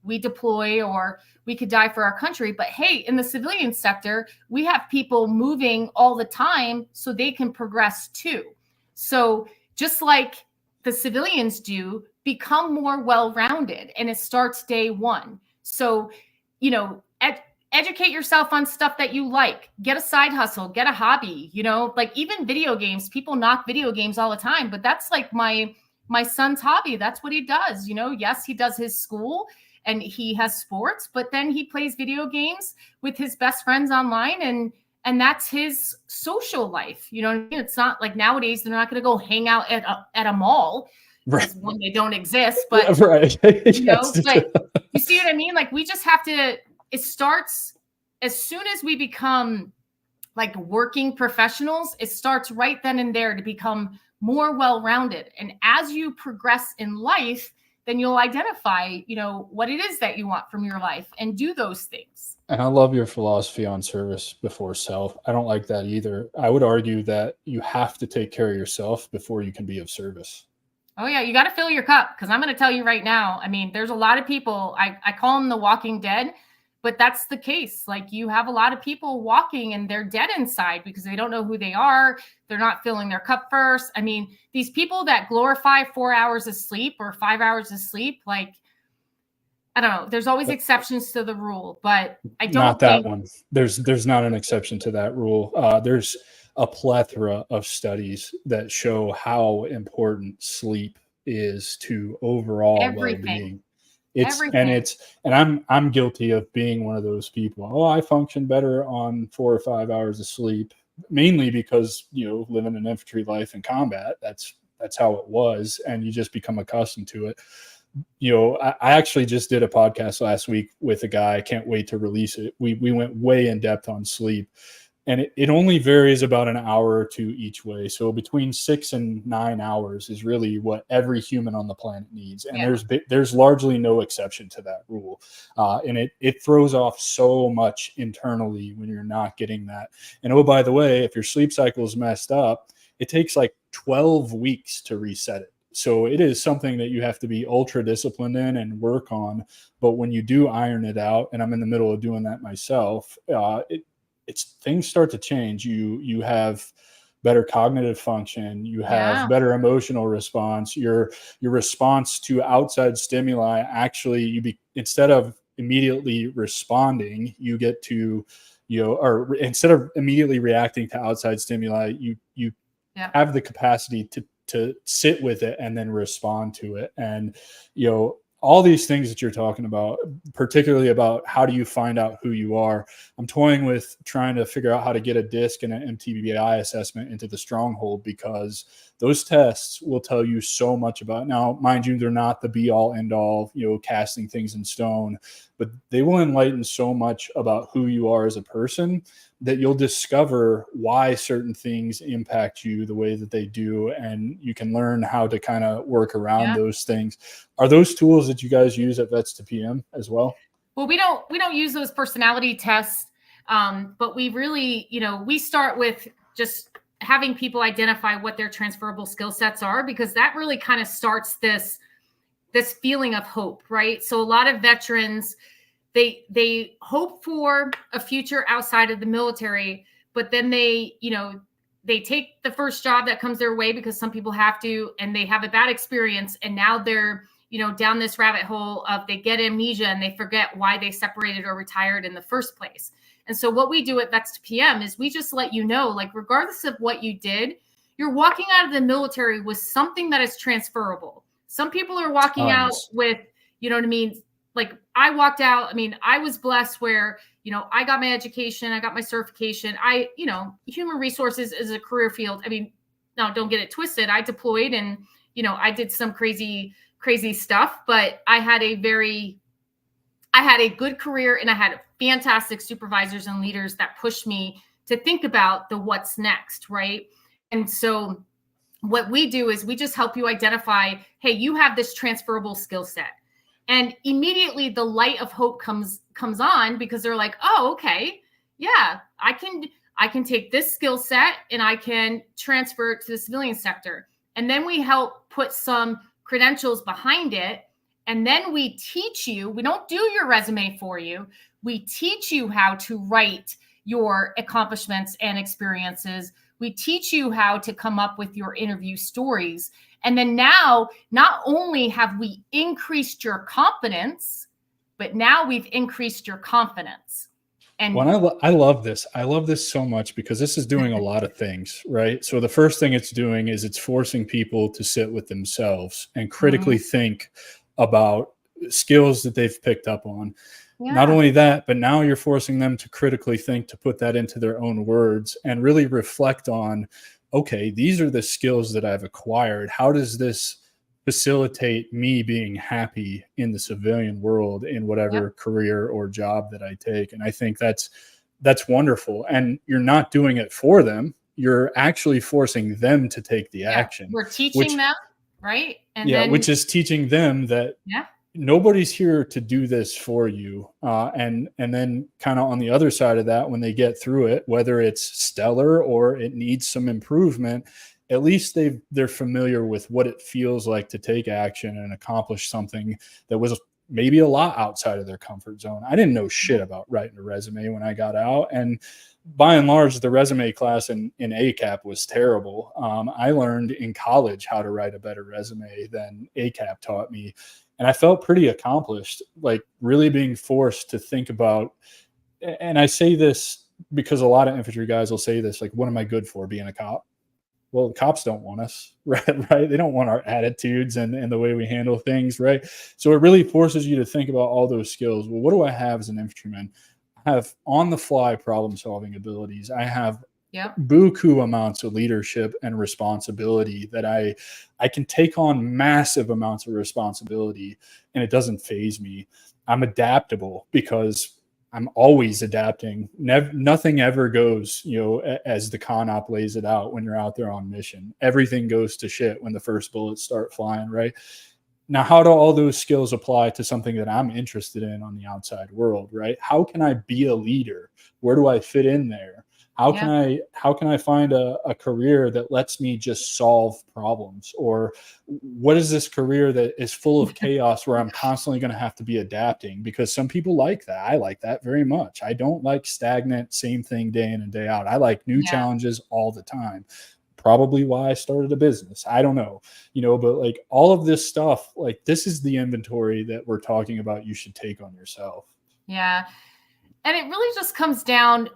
we deploy or we could die for our country. But hey, in the civilian sector, we have people moving all the time so they can progress too. So just like the civilians do, become more well-rounded, and it starts day one. So, educate yourself on stuff that you like. Get a side hustle, get a hobby, like even video games. People knock video games all the time, but that's like my son's hobby. That's what he does. Yes, he does his school and he has sports, but then he plays video games with his best friends online, and that's his social life. You know what I mean? It's not like nowadays they're not going to go hang out at a mall, because one, they don't exist, but right. you know, but you see what I mean? Like, we just have to, it starts as soon as we become like working professionals, it starts right then and there to become more well-rounded. And as you progress in life, then you'll identify, you know, what it is that you want from your life and do those things. And I love your philosophy on service before self. I don't like that either. I would argue that you have to take care of yourself before you can be of service. Oh yeah, you got to fill your cup, because I'm going to tell you right now, I mean, there's a lot of people, I call them the walking dead, but that's the case. Like, you have a lot of people walking and they're dead inside because they don't know who they are. They're not filling their cup first. I mean, these people that glorify 4 hours of sleep or 5 hours of sleep, like, I don't know. There's always exceptions to the rule, but I don't not that think one. There's not an exception to that rule. There's a plethora of studies that show how important sleep is to overall well-being. I'm guilty of being one of those people. Oh, I function better on 4 or 5 hours of sleep, mainly because, you know, living an infantry life in combat, that's how it was, and you just become accustomed to it. You know, I actually just did a podcast last week with a guy. I can't wait to release it. We went way in depth on sleep, and it only varies about an hour or two each way. So between 6 and 9 hours is really what every human on the planet needs. And there's largely no exception to that rule. And it throws off so much internally when you're not getting that. And oh, by the way, if your sleep cycle is messed up, it takes like 12 weeks to reset it. So it is something that you have to be ultra disciplined in and work on. But when you do iron it out, and I'm in the middle of doing that myself, it's things start to change. You have better cognitive function. You have better emotional response. Your response to outside stimuli, actually, instead of immediately responding, you get to, or instead of immediately reacting to outside stimuli, you have the capacity to sit with it and then respond to it. And, all these things that you're talking about, particularly about how do you find out who you are. I'm toying with trying to figure out how to get a DISC and an MTBI assessment into the stronghold, because those tests will tell you so much about. Now, mind you, they're not the be all end all, casting things in stone, but they will enlighten so much about who you are as a person that you'll discover why certain things impact you the way that they do. And you can learn how to kind of work around those things. Are those tools that you guys use at Vets to PM as well? Well, we don't use those personality tests. But we really, we start with just having people identify what their transferable skill sets are, because that really kind of starts this feeling of hope, right? So a lot of veterans, they hope for a future outside of the military, but then they take the first job that comes their way, because some people have to, and they have a bad experience. And now they're, down this rabbit hole of, they get amnesia and they forget why they separated or retired in the first place. And so what we do at Vets to PM is we just let you know, like, regardless of what you did, you're walking out of the military with something that is transferable. Some people are walking out with, like, I walked out. I mean, I was blessed where, I got my education, I got my certification. Human resources is a career field. I mean, now don't get it twisted. I deployed and, I did some crazy stuff, but I had a good career, and I had fantastic supervisors and leaders that pushed me to think about the what's next, right? And so what we do is we just help you identify, hey, you have this transferable skill set. And immediately the light of hope comes on, because they're like, oh, okay, yeah, I can take this skill set and I can transfer it to the civilian sector. And then we help put some credentials behind it. And then we teach you, we don't do your resume for you. We teach you how to write your accomplishments and experiences. We teach you how to come up with your interview stories. And then now, not only have we increased your competence, but now we've increased your confidence. And I love this. I love this so much, because this is doing a lot of things, right? So the first thing it's doing is it's forcing people to sit with themselves and critically think about skills that they've picked up on. Not only that, but now you're forcing them to critically think, to put that into their own words and really reflect on, okay, these are the skills that I've acquired. How does this facilitate me being happy in the civilian world in whatever career or job that I take? And I think that's wonderful. And you're not doing it for them. You're actually forcing them to take the action. We're teaching them, right? And then, which is teaching them that nobody's here to do this for you. And then kind of on the other side of that, when they get through it, whether it's stellar or it needs some improvement, at least they're familiar with what it feels like to take action and accomplish something that was maybe a lot outside of their comfort zone. I didn't know shit about writing a resume when I got out. And by and large, the resume class in ACAP was terrible. I learned in college how to write a better resume than ACAP taught me. And I felt pretty accomplished, like really being forced to think about, and I say this because a lot of infantry guys will say this, like, what am I good for, being a cop? Well, the cops don't want us, right? They don't want our attitudes and the way we handle things, right? So it really forces you to think about all those skills. Well, what do I have as an infantryman? I have on-the-fly problem-solving abilities. I have buku amounts of leadership and responsibility that I can take on massive amounts of responsibility, and it doesn't faze me. I'm adaptable because I'm always adapting. Nothing ever goes, as the con op lays it out when you're out there on mission. Everything goes to shit when the first bullets start flying, right? Now, how do all those skills apply to something that I'm interested in on the outside world, right? How can I be a leader? Where do I fit in there? How can I find a career that lets me just solve problems? Or what is this career that is full of chaos where I'm constantly going to have to be adapting? Because some people like that. I like that very much. I don't like stagnant, same thing day in and day out. I like new challenges all the time. Probably why I started a business. I don't know, but like all of this stuff, like this is the inventory that we're talking about you should take on yourself. Yeah. And it really just comes down,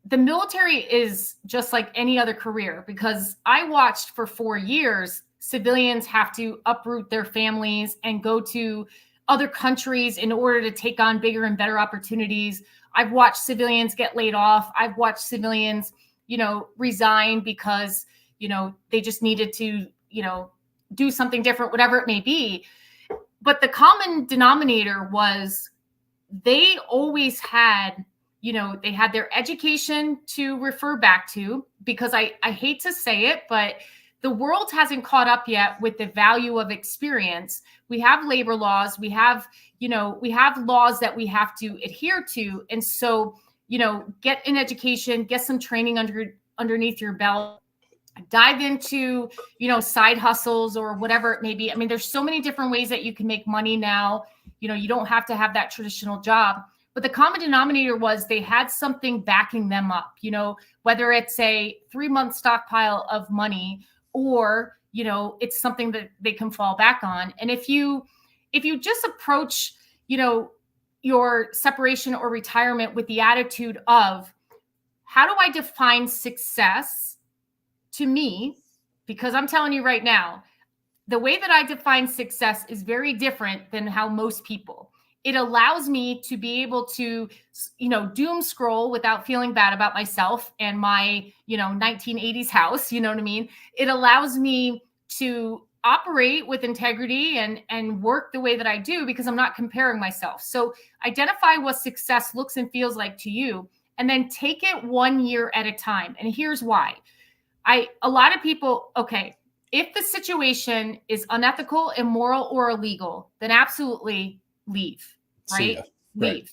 the military is just like any other career, because I watched for 4 years civilians have to uproot their families and go to other countries in order to take on bigger and better opportunities. I've watched civilians get laid off. I've watched civilians, resign because, they just needed to, do something different, whatever it may be. But the common denominator was they always had, they had their education to refer back to, because I hate to say it, but the world hasn't caught up yet with the value of experience. We have labor laws. We have, we have laws that we have to adhere to. And so, get an education, get some training underneath your belt, dive into, side hustles or whatever it may be. I mean, there's so many different ways that you can make money now. You don't have to have that traditional job. But the common denominator was they had something backing them up, whether it's a 3-month stockpile of money or, it's something that they can fall back on. And if you just approach, your separation or retirement with the attitude of, how do I define success to me? Because I'm telling you right now, the way that I define success is very different than how most people. It allows me to be able to, doom scroll without feeling bad about myself and my, 1980s house. You know what I mean? It allows me to operate with integrity and work the way that I do, because I'm not comparing myself. So identify what success looks and feels like to you, and then take it 1 year at a time. And here's why. A lot of people, okay, if the situation is unethical, immoral, or illegal, then absolutely leave. Right? Leave. Right.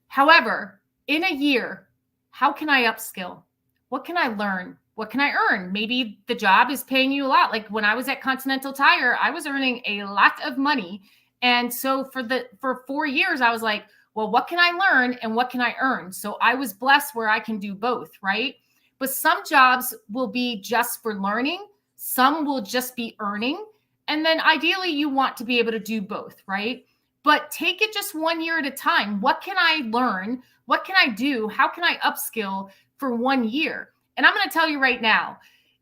However, in a year, how can I upskill? What can I learn? What can I earn? Maybe the job is paying you a lot. Like when I was at Continental Tire, I was earning a lot of money. And so for 4 years, I was like, well, what can I learn and what can I earn? So I was blessed where I can do both, right? But some jobs will be just for learning. Some will just be earning. And then ideally you want to be able to do both, right? But take it just 1 year at a time. What can I learn? What can I do? How can I upskill for 1 year? And I'm going to tell you right now,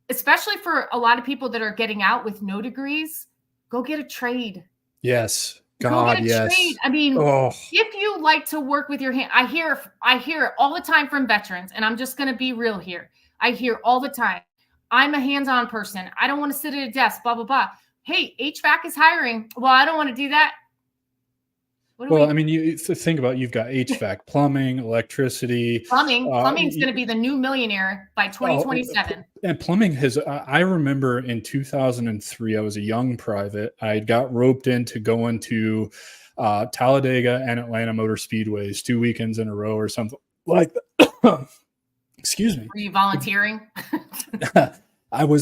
especially for a lot of people that are getting out with no degrees, go get a trade. Yes. Go get God, a trade. yes. I mean, Oh, if you like to work with your hand, I hear it all the time from veterans, and I'm just going to be real here. I hear all the time, I'm a hands-on person. I don't want to sit at a desk, blah, blah, blah. Hey, HVAC is hiring. Well, I don't want to do that. What do well, I we mean, you think about, you've got HVAC, plumbing, electricity. plumbing's going to be the new millionaire by Oh, 2027. and plumbing has, I remember in 2003, I was a young private. I got roped into going to Talladega and Atlanta Motor Speedways 2 weekends in a row or something like that. Excuse me. Were you volunteering? I got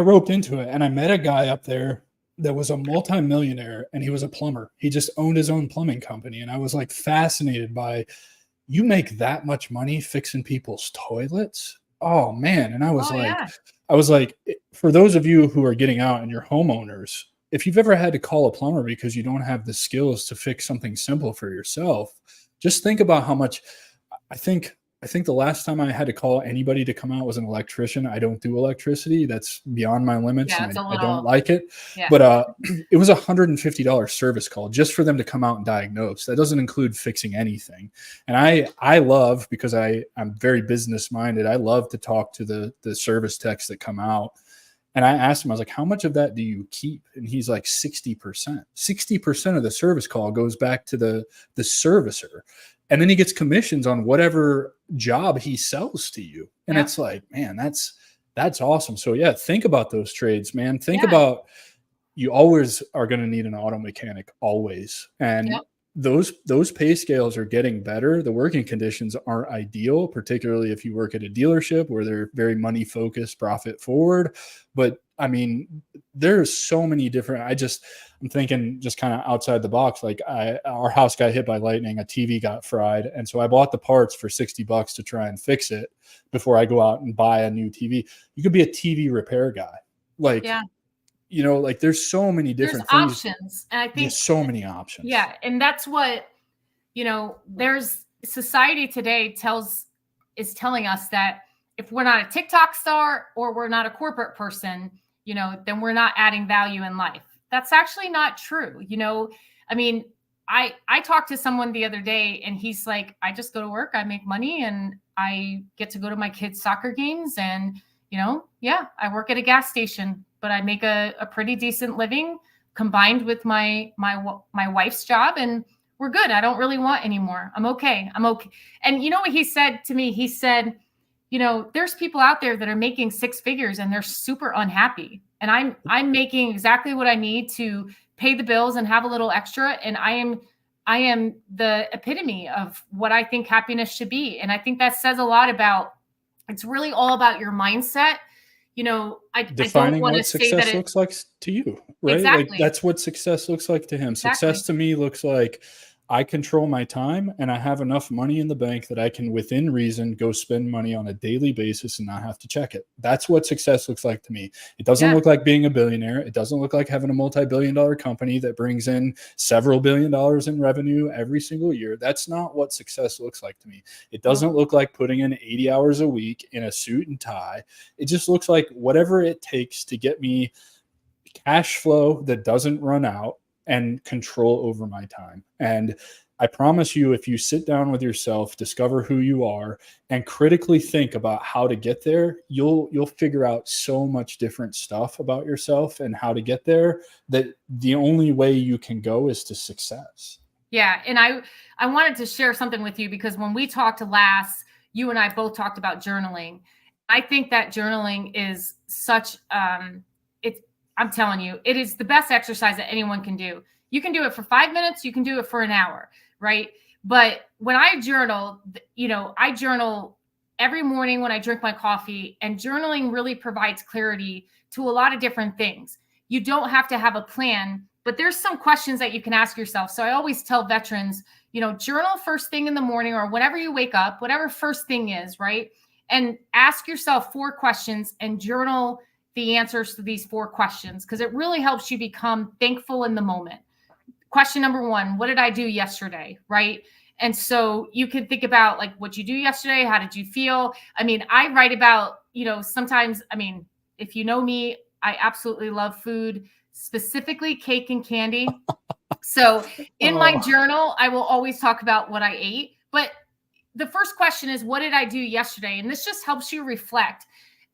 roped into it, and I met a guy up there that was a multimillionaire, and he was a plumber. He just owned his own plumbing company. And I was like fascinated by, you make that much money fixing people's toilets? Oh man. And Oh yeah. I was like, for those of you who are getting out and you're homeowners, if you've ever had to call a plumber because you don't have the skills to fix something simple for yourself, just think about how much. I think the last time I had to call anybody to come out was an electrician. I don't do electricity. That's beyond my limits, Yeah, and it's a I don't little, like it. yeah. But it was $150 service call just for them to come out and diagnose. That doesn't include fixing anything. And I love, because I'm very business minded, I love to talk to the service techs that come out. And I asked him, I was like, how much of that do you keep? And he's like, 60%. 60% of the service call goes back to the servicer. And then he gets commissions on whatever job he sells to you. And Yeah. it's like, man, that's awesome. So yeah, think about those trades, man. Think Yeah. about, you always are going to need an auto mechanic, always. And Yep. those pay scales are getting better. The working conditions aren't ideal, particularly if you work at a dealership where they're very money focused, profit forward. But I mean, there's so many different, I'm thinking just kind of outside the box. Like our house got hit by lightning, a TV got fried. And so I bought the parts for $60 to try and fix it before I go out and buy a new TV. You could be a TV repair guy. Like, Yeah. like there's so many different There's things. options. And I think There's so many options. Yeah. And that's what, there's society today is telling us that if we're not a TikTok star or we're not a corporate person, then we're not adding value in life. That's actually not true. I mean, I talked to someone the other day and he's like, I just go to work, I make money, and I get to go to my kids' soccer games. And, yeah, I work at a gas station, but I make a pretty decent living combined with my wife's job, and we're good. I don't really want any more. I'm okay. And you know what he said to me? He said, there's people out there that are making six figures and they're super unhappy. And I'm making exactly what I need to pay the bills and have a little extra. And I am the epitome of what I think happiness should be. And I think that says a lot about, it's really all about your mindset. I Defining don't want to what say that success looks like to you, right? Exactly. Like that's what success looks like to him. Exactly. Success to me looks like I control my time and I have enough money in the bank that I can, within reason, go spend money on a daily basis and not have to check it. That's what success looks like to me. It doesn't look like being a billionaire. It doesn't look like having a multi-billion-dollar company that brings in several billion dollars in revenue every single year. That's not what success looks like to me. It doesn't look like putting in 80 hours a week in a suit and tie. It just looks like whatever it takes to get me cash flow that doesn't run out and control over my time. And I promise you, if you sit down with yourself, discover who you are, and critically think about how to get there, you'll figure out so much different stuff about yourself and how to get there, that the only way you can go is to success. Yeah. And I wanted to share something with you, because when we talked last, you and I both talked about journaling. I think that journaling is such, I'm telling you, it is the best exercise that anyone can do. You can do it for 5 minutes. You can do it for an hour, right? But when I journal, I journal every morning when I drink my coffee, and journaling really provides clarity to a lot of different things. You don't have to have a plan, but there's some questions that you can ask yourself. So I always tell veterans, journal first thing in the morning or whenever you wake up, whatever first thing is, right? And ask yourself 4 questions and journal the answers to these 4 questions, because it really helps you become thankful in the moment. Question number 1, what did I do yesterday? Right. And so you can think about like what you do yesterday. How did you feel? I mean, I write about, sometimes, if you know me, I absolutely love food. specifically cake and candy. So in my journal, I will always talk about what I ate. But the first question is, what did I do yesterday? And this just helps you reflect.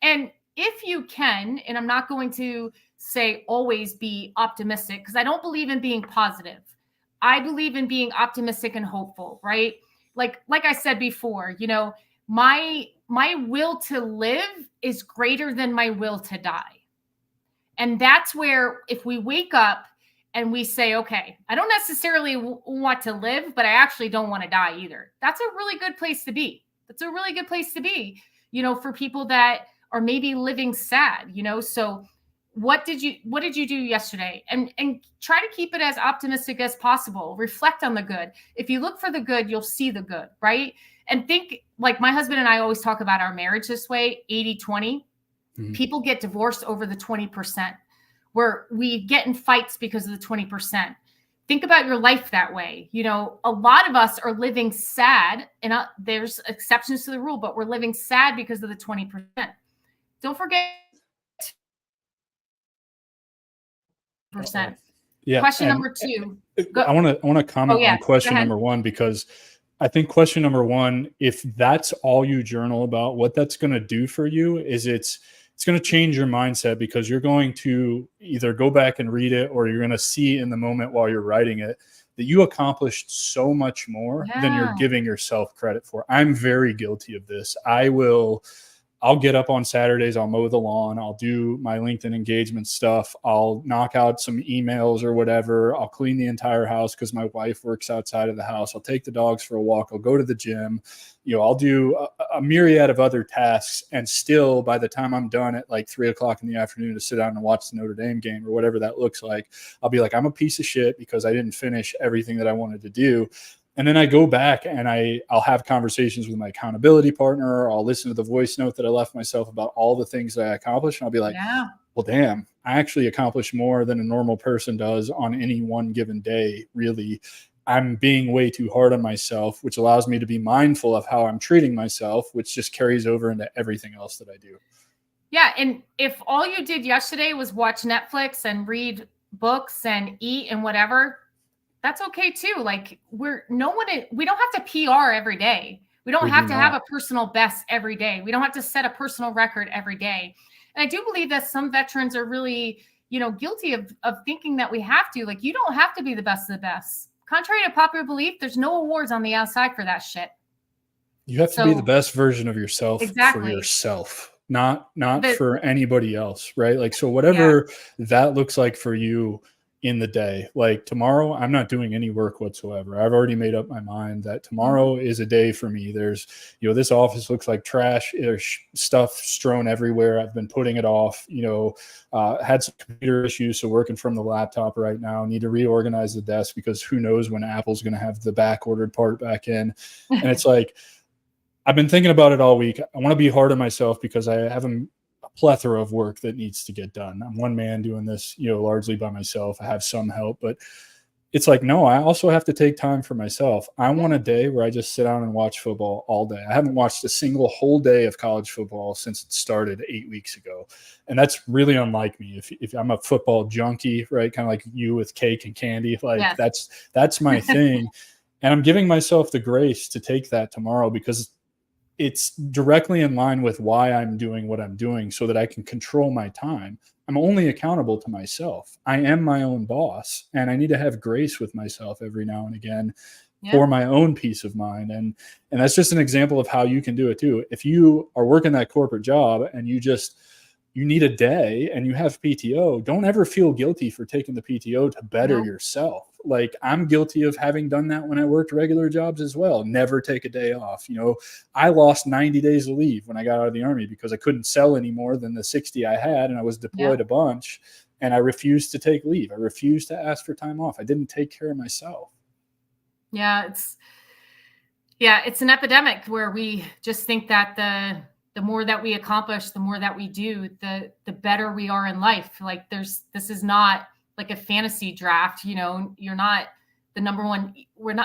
And if you can, and I'm not going to say always be optimistic, because I don't believe in being positive. I believe in being optimistic and hopeful, right? Like I said before, you know, my will to live is greater than my will to die. And that's where if we wake up and we say, okay, I don't necessarily want to live, but I actually don't want to die either. That's a really good place to be. That's a really good place to be, you know, for people that are maybe living sad, you know. So what did you do yesterday? And try to keep it as optimistic as possible. Reflect on the good. If you look for the good, you'll see the good, right? And think, like my husband and I always talk about our marriage this way, 80-20. Mm-hmm. People get divorced over the 20%. Where we get in fights because of the 20%. Think about your life that way. You know, a lot of us are living sad, and there's exceptions to the rule, but we're living sad because of the 20%. Don't forget. Percent. Yeah. Question number 2. I want to comment on question number 1, because I think question number 1, if that's all you journal about, what that's going to do for you is it's going to change your mindset, because you're going to either go back and read it, or you're going to see in the moment while you're writing it that you accomplished so much more than you're giving yourself credit for. I'm very guilty of this. I'll get up on Saturdays, I'll mow the lawn, I'll do my LinkedIn engagement stuff, I'll knock out some emails or whatever, I'll clean the entire house because my wife works outside of the house, I'll take the dogs for a walk, I'll go to the gym, you know, I'll do a myriad of other tasks, and still by the time I'm done at like 3:00 in the afternoon to sit down and watch the Notre Dame game or whatever that looks like, I'll be like, I'm a piece of shit because I didn't finish everything that I wanted to do. And then I go back and I'll have conversations with my accountability partner, or I'll listen to the voice note that I left myself about all the things that I accomplished. And I'll be like, well, damn, I actually accomplished more than a normal person does on any one given day. Really, I'm being way too hard on myself, which allows me to be mindful of how I'm treating myself, which just carries over into everything else that I do. Yeah. And if all you did yesterday was watch Netflix and read books and eat and whatever, that's okay too. Like we don't have to PR every day. We don't have to have a personal best every day. We don't have to set a personal record every day. And I do believe that some veterans are really, you know, guilty of thinking that we have to. Like, you don't have to be the best of the best. Contrary to popular belief, there's no awards on the outside for that shit. You have to be the best version of yourself for yourself, not for anybody else, right? Like, so whatever that looks like for you in the day, like tomorrow, I'm not doing any work whatsoever. I've already made up my mind that tomorrow is a day for me. There's, you know, this office looks like trash. There's stuff strewn everywhere. I've been putting it off, you know, had some computer issues. So working from the laptop right now, need to reorganize the desk because who knows when Apple's going to have the back ordered part back in. And it's like, I've been thinking about it all week. I want to be hard on myself because I have a plethora of work that needs to get done. I'm one man doing this, you know, largely by myself. I have some help, but it's like, no, I also have to take time for myself. I want a day where I just sit down and watch football all day. I haven't watched a single whole day of college football since it started 8 weeks ago. And that's really unlike me. If I'm a football junkie, right? Kind of like you with cake and candy, like that's my thing. And I'm giving myself the grace to take that tomorrow because it's directly in line with why I'm doing what I'm doing so that I can control my time. I'm only accountable to myself. I am my own boss, and I need to have grace with myself every now and again for my own peace of mind. And that's just an example of how you can do it too. If you are working that corporate job and you need a day and you have PTO, don't ever feel guilty for taking the PTO to better yourself. Like, I'm guilty of having done that when I worked regular jobs as well. Never take a day off. You know, I lost 90 days of leave when I got out of the Army because I couldn't sell any more than the 60 I had. And I was deployed a bunch, and I refused to take leave. I refused to ask for time off. I didn't take care of myself. Yeah. It's an epidemic where we just think that the more that we accomplish, the more that we do, the better we are in life. Like, this is not like a fantasy draft, you know, you're not the number one.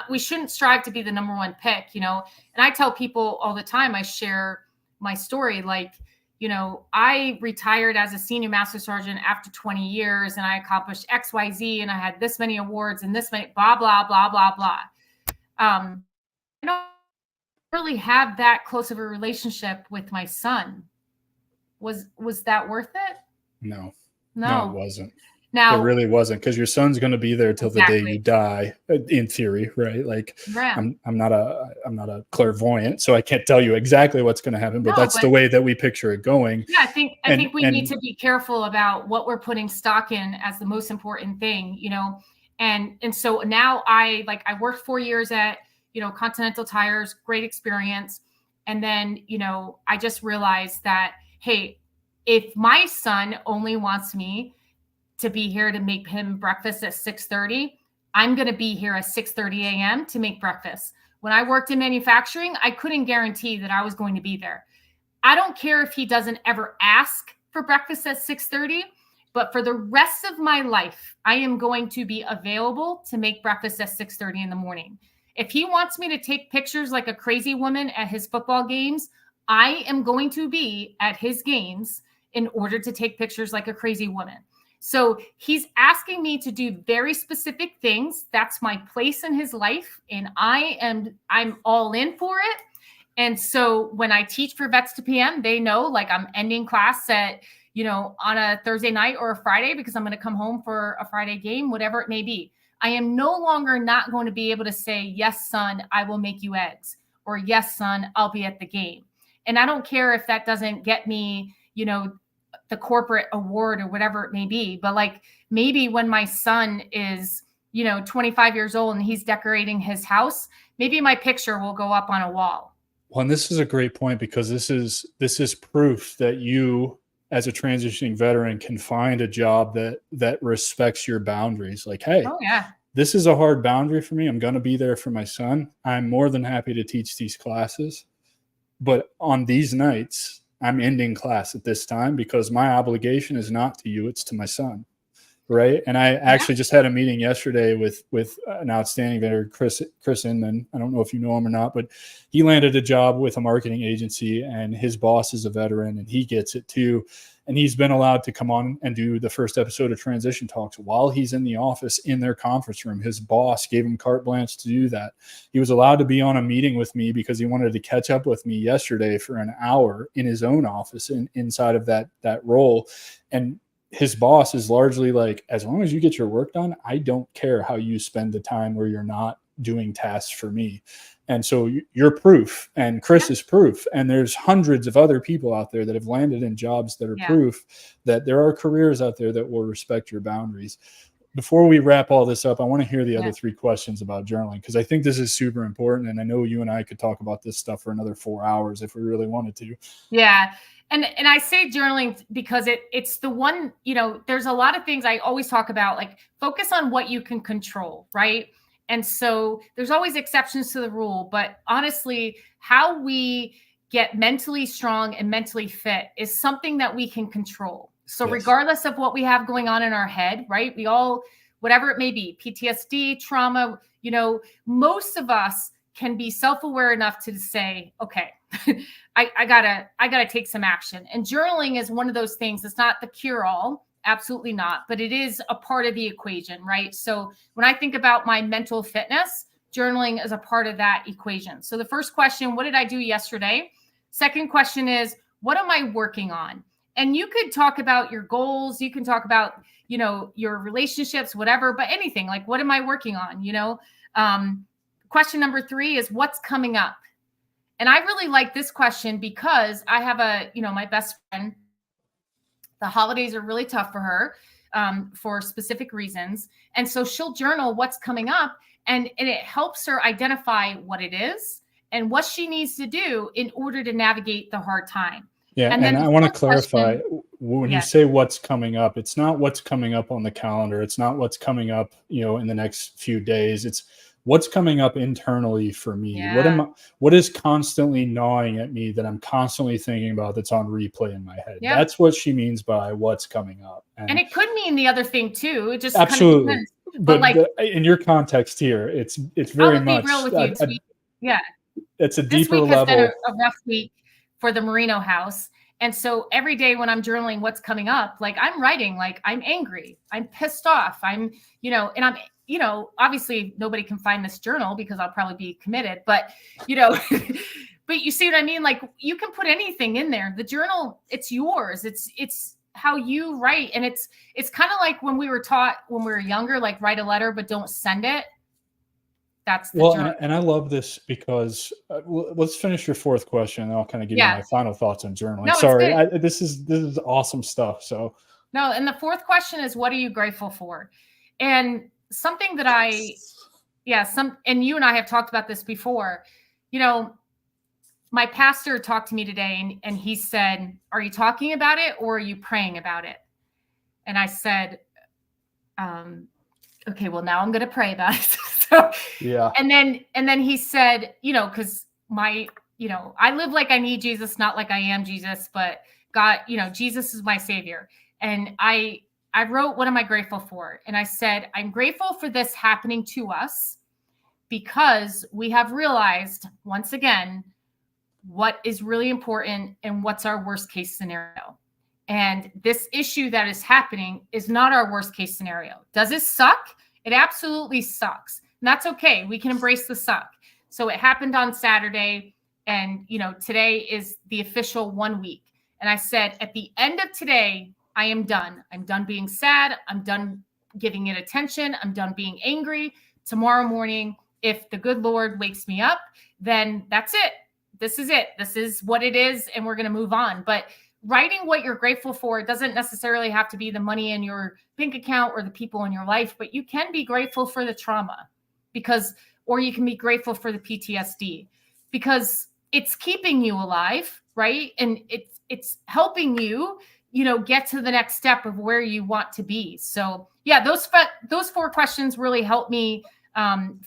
We shouldn't strive to be the number one pick, you know? And I tell people all the time, I share my story. Like, I retired as a senior master sergeant after 20 years and I accomplished XYZ and I had this many awards and this many blah, blah, blah, blah, blah. I don't really have that close of a relationship with my son. Was that worth it? No, No, it wasn't. Now, it really wasn't, because your son's going to be there till the day you die, in theory, right? Like, I'm not a clairvoyant, so I can't tell you exactly what's going to happen, but that's the way that we picture it going. Yeah, I think we need to be careful about what we're putting stock in as the most important thing, and so now I worked 4 years at Continental Tires, great experience, and then I just realized that, hey, if my son only wants me to be here to make him breakfast at 6:30, I'm going to be here at 6:30 a.m. to make breakfast. When I worked in manufacturing, I couldn't guarantee that I was going to be there. I don't care if he doesn't ever ask for breakfast at 6:30, but for the rest of my life, I am going to be available to make breakfast at 6:30 in the morning. If he wants me to take pictures like a crazy woman at his football games, I am going to be at his games in order to take pictures like a crazy woman. So he's asking me to do very specific things. That's my place in his life. And I'm all in for it. And so when I teach for Vets to PM, they know like I'm ending class at, on a Thursday night or a Friday because I'm going to come home for a Friday game, whatever it may be. I am no longer not going to be able to say, yes, son, I will make you eggs, or yes, son, I'll be at the game. And I don't care if that doesn't get me, the corporate award or whatever it may be. But like maybe when my son is, 25 years old and he's decorating his house, maybe my picture will go up on a wall. Well, and this is a great point, because this is proof that you, as a transitioning veteran, can find a job that respects your boundaries. Like, hey, this is a hard boundary for me. I'm going to be there for my son. I'm more than happy to teach these classes. But on these nights, I'm ending class at this time because my obligation is not to you, it's to my son. Right. And I actually just had a meeting yesterday with an outstanding veteran, Chris Inman. I don't know if you know him or not, but he landed a job with a marketing agency and his boss is a veteran and he gets it too. And he's been allowed to come on and do the first episode of Transition Talks while he's in the office in their conference room. His boss gave him carte blanche to do that. He was allowed to be on a meeting with me because he wanted to catch up with me yesterday for an hour in his own office inside of that role. And his boss is largely like, as long as you get your work done, I don't care how you spend the time where you're not doing tasks for me. And so you're proof, and Chris is proof. And there's hundreds of other people out there that have landed in jobs that are proof that there are careers out there that will respect your boundaries. Before we wrap all this up, I want to hear the other 3 questions about journaling, because I think this is super important. And I know you and I could talk about this stuff for another 4 hours if we really wanted to. Yeah. And I say journaling because it's the one, there's a lot of things I always talk about, like focus on what you can control, right? And so there's always exceptions to the rule, but honestly, how we get mentally strong and mentally fit is something that we can control. So regardless of what we have going on in our head, right? We all, whatever it may be, PTSD, trauma, most of us can be self-aware enough to say, okay, I gotta take some action. And journaling is one of those things. It's not the cure-all, absolutely not, but it is a part of the equation, right? So when I think about my mental fitness, journaling is a part of that equation. So the first question, what did I do yesterday? Second question is, what am I working on? And you could talk about your goals. You can talk about, your relationships, whatever, but anything like, what am I working on? Question number 3 is, what's coming up? And I really like this question because I have my best friend, the holidays are really tough for her for specific reasons. And so she'll journal what's coming up and it helps her identify what it is and what she needs to do in order to navigate the hard time. Yeah. And I want to clarify, when you say what's coming up, it's not what's coming up on the calendar. It's not what's coming up, in the next few days. It's what's coming up internally for me. Yeah. What is constantly gnawing at me that I'm constantly thinking about that's on replay in my head? Yeah. That's what she means by what's coming up. And it could mean the other thing too. It just absolutely. Kind of but like in your context here, it's very much. I'll be real with you. It's a deeper level. This week level. has been a rough week for the Moreno house. And so every day when I'm journaling what's coming up, like I'm writing, like I'm angry, I'm pissed off, I'm, and I'm, obviously nobody can find this journal because I'll probably be committed, but, but you see what I mean? Like you can put anything in there. The journal, it's yours. It's how you write. And it's kind of like when we were taught when we were younger, like write a letter, but don't send it. That's the journal. And I love this because let's finish your fourth question, and I'll kind of give you my final thoughts on journaling. No, sorry, this is awesome stuff. So no, and the fourth question is, what are you grateful for? And something that and you and I have talked about this before. My pastor talked to me today, and he said, "Are you talking about it or are you praying about it?" And I said, "Okay, well now I'm going to pray about it." Yeah. And then he said, because I live like I need Jesus, not like I am Jesus, but God, Jesus is my savior. And I wrote, what am I grateful for? And I said, I'm grateful for this happening to us because we have realized once again what is really important and what's our worst case scenario. And this issue that is happening is not our worst case scenario. Does it suck? It absolutely sucks. And that's okay. We can embrace the suck. So it happened on Saturday, and today is the official 1 week. And I said, at the end of today, I am done. I'm done being sad. I'm done giving it attention. I'm done being angry. Tomorrow morning, if the good Lord wakes me up, then that's it. This is it. This is what it is. And we're going to move on. But writing what you're grateful for doesn't necessarily have to be the money in your bank account or the people in your life, but you can be grateful for the trauma or you can be grateful for the PTSD because it's keeping you alive, right? And it's helping you, get to the next step of where you want to be. So yeah, those 4 questions really help me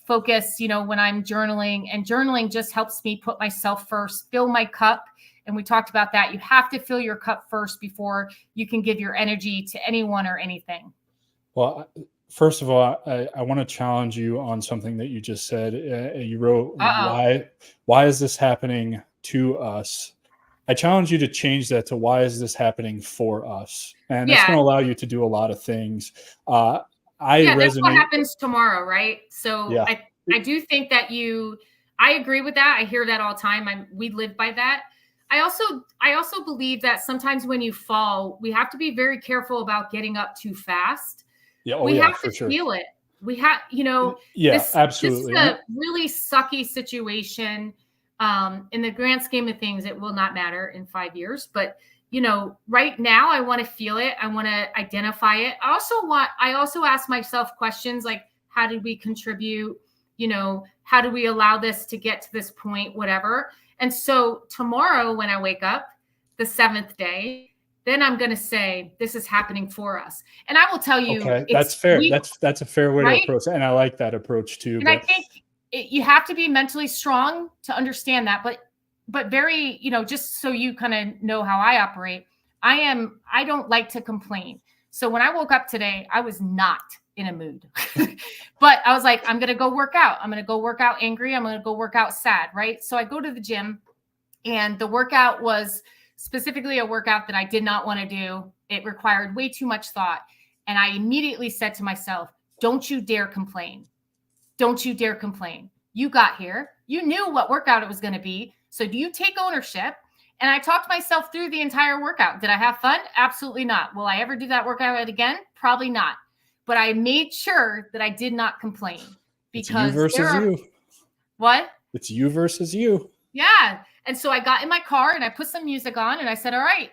focus, when I'm journaling, and journaling just helps me put myself first, fill my cup. And we talked about that. You have to fill your cup first before you can give your energy to anyone or anything. Well, first of all, I want to challenge you on something that you just said. You wrote, why is this happening to us? I challenge you to change that to why is this happening for us? And it's going to allow you to do a lot of things. That's what happens tomorrow, right? So yeah. I do think that I agree with that. I hear that all the time. We live by that. I also believe that sometimes when you fall, we have to be very careful about getting up too fast. Yeah, we have to feel it. We have, absolutely. This is a really sucky situation. In the grand scheme of things, it will not matter in 5 years. But, right now I want to feel it. I want to identify it. I also ask myself questions like, how did we contribute? How do we allow this to get to this point, whatever. And so tomorrow when I wake up, the 7th day, then I'm going to say, this is happening for us. And I will tell you. Okay, that's fair. That's a fair way to approach it. And I like that approach too. And I think you have to be mentally strong to understand that. But very, just so you kind of know how I operate, I don't like to complain. So when I woke up today, I was not in a mood, but I was like, I'm going to go work out. I'm going to go work out angry. I'm going to go work out sad. Right. So I go to the gym, and the workout was specifically a workout that I did not want to do. It required way too much thought. And I immediately said to myself, don't you dare complain. Don't you dare complain. You got here. You knew what workout it was going to be. So do you take ownership? And I talked myself through the entire workout. Did I have fun? Absolutely not. Will I ever do that workout again? Probably not. But I made sure that I did not complain because it's you versus you. What? It's you versus you. Yeah. And so I got in my car and I put some music on and I said, all right,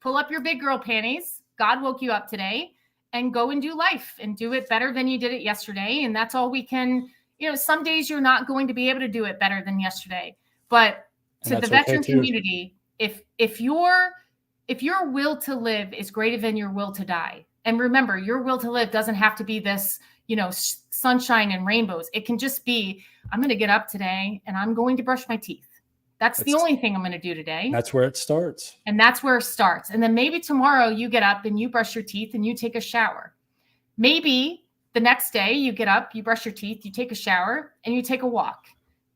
pull up your big girl panties. God woke you up today, and go and do life and do it better than you did it yesterday. And that's all we can, some days you're not going to be able to do it better than yesterday, but to the veteran community, if your will to live is greater than your will to die. And remember, your will to live doesn't have to be this, sunshine and rainbows. It can just be, I'm going to get up today and I'm going to brush my teeth. That's the only thing I'm going to do today. That's where it starts. And that's where it starts. And then maybe tomorrow you get up and you brush your teeth and you take a shower. Maybe the next day you get up, you brush your teeth, you take a shower, and you take a walk.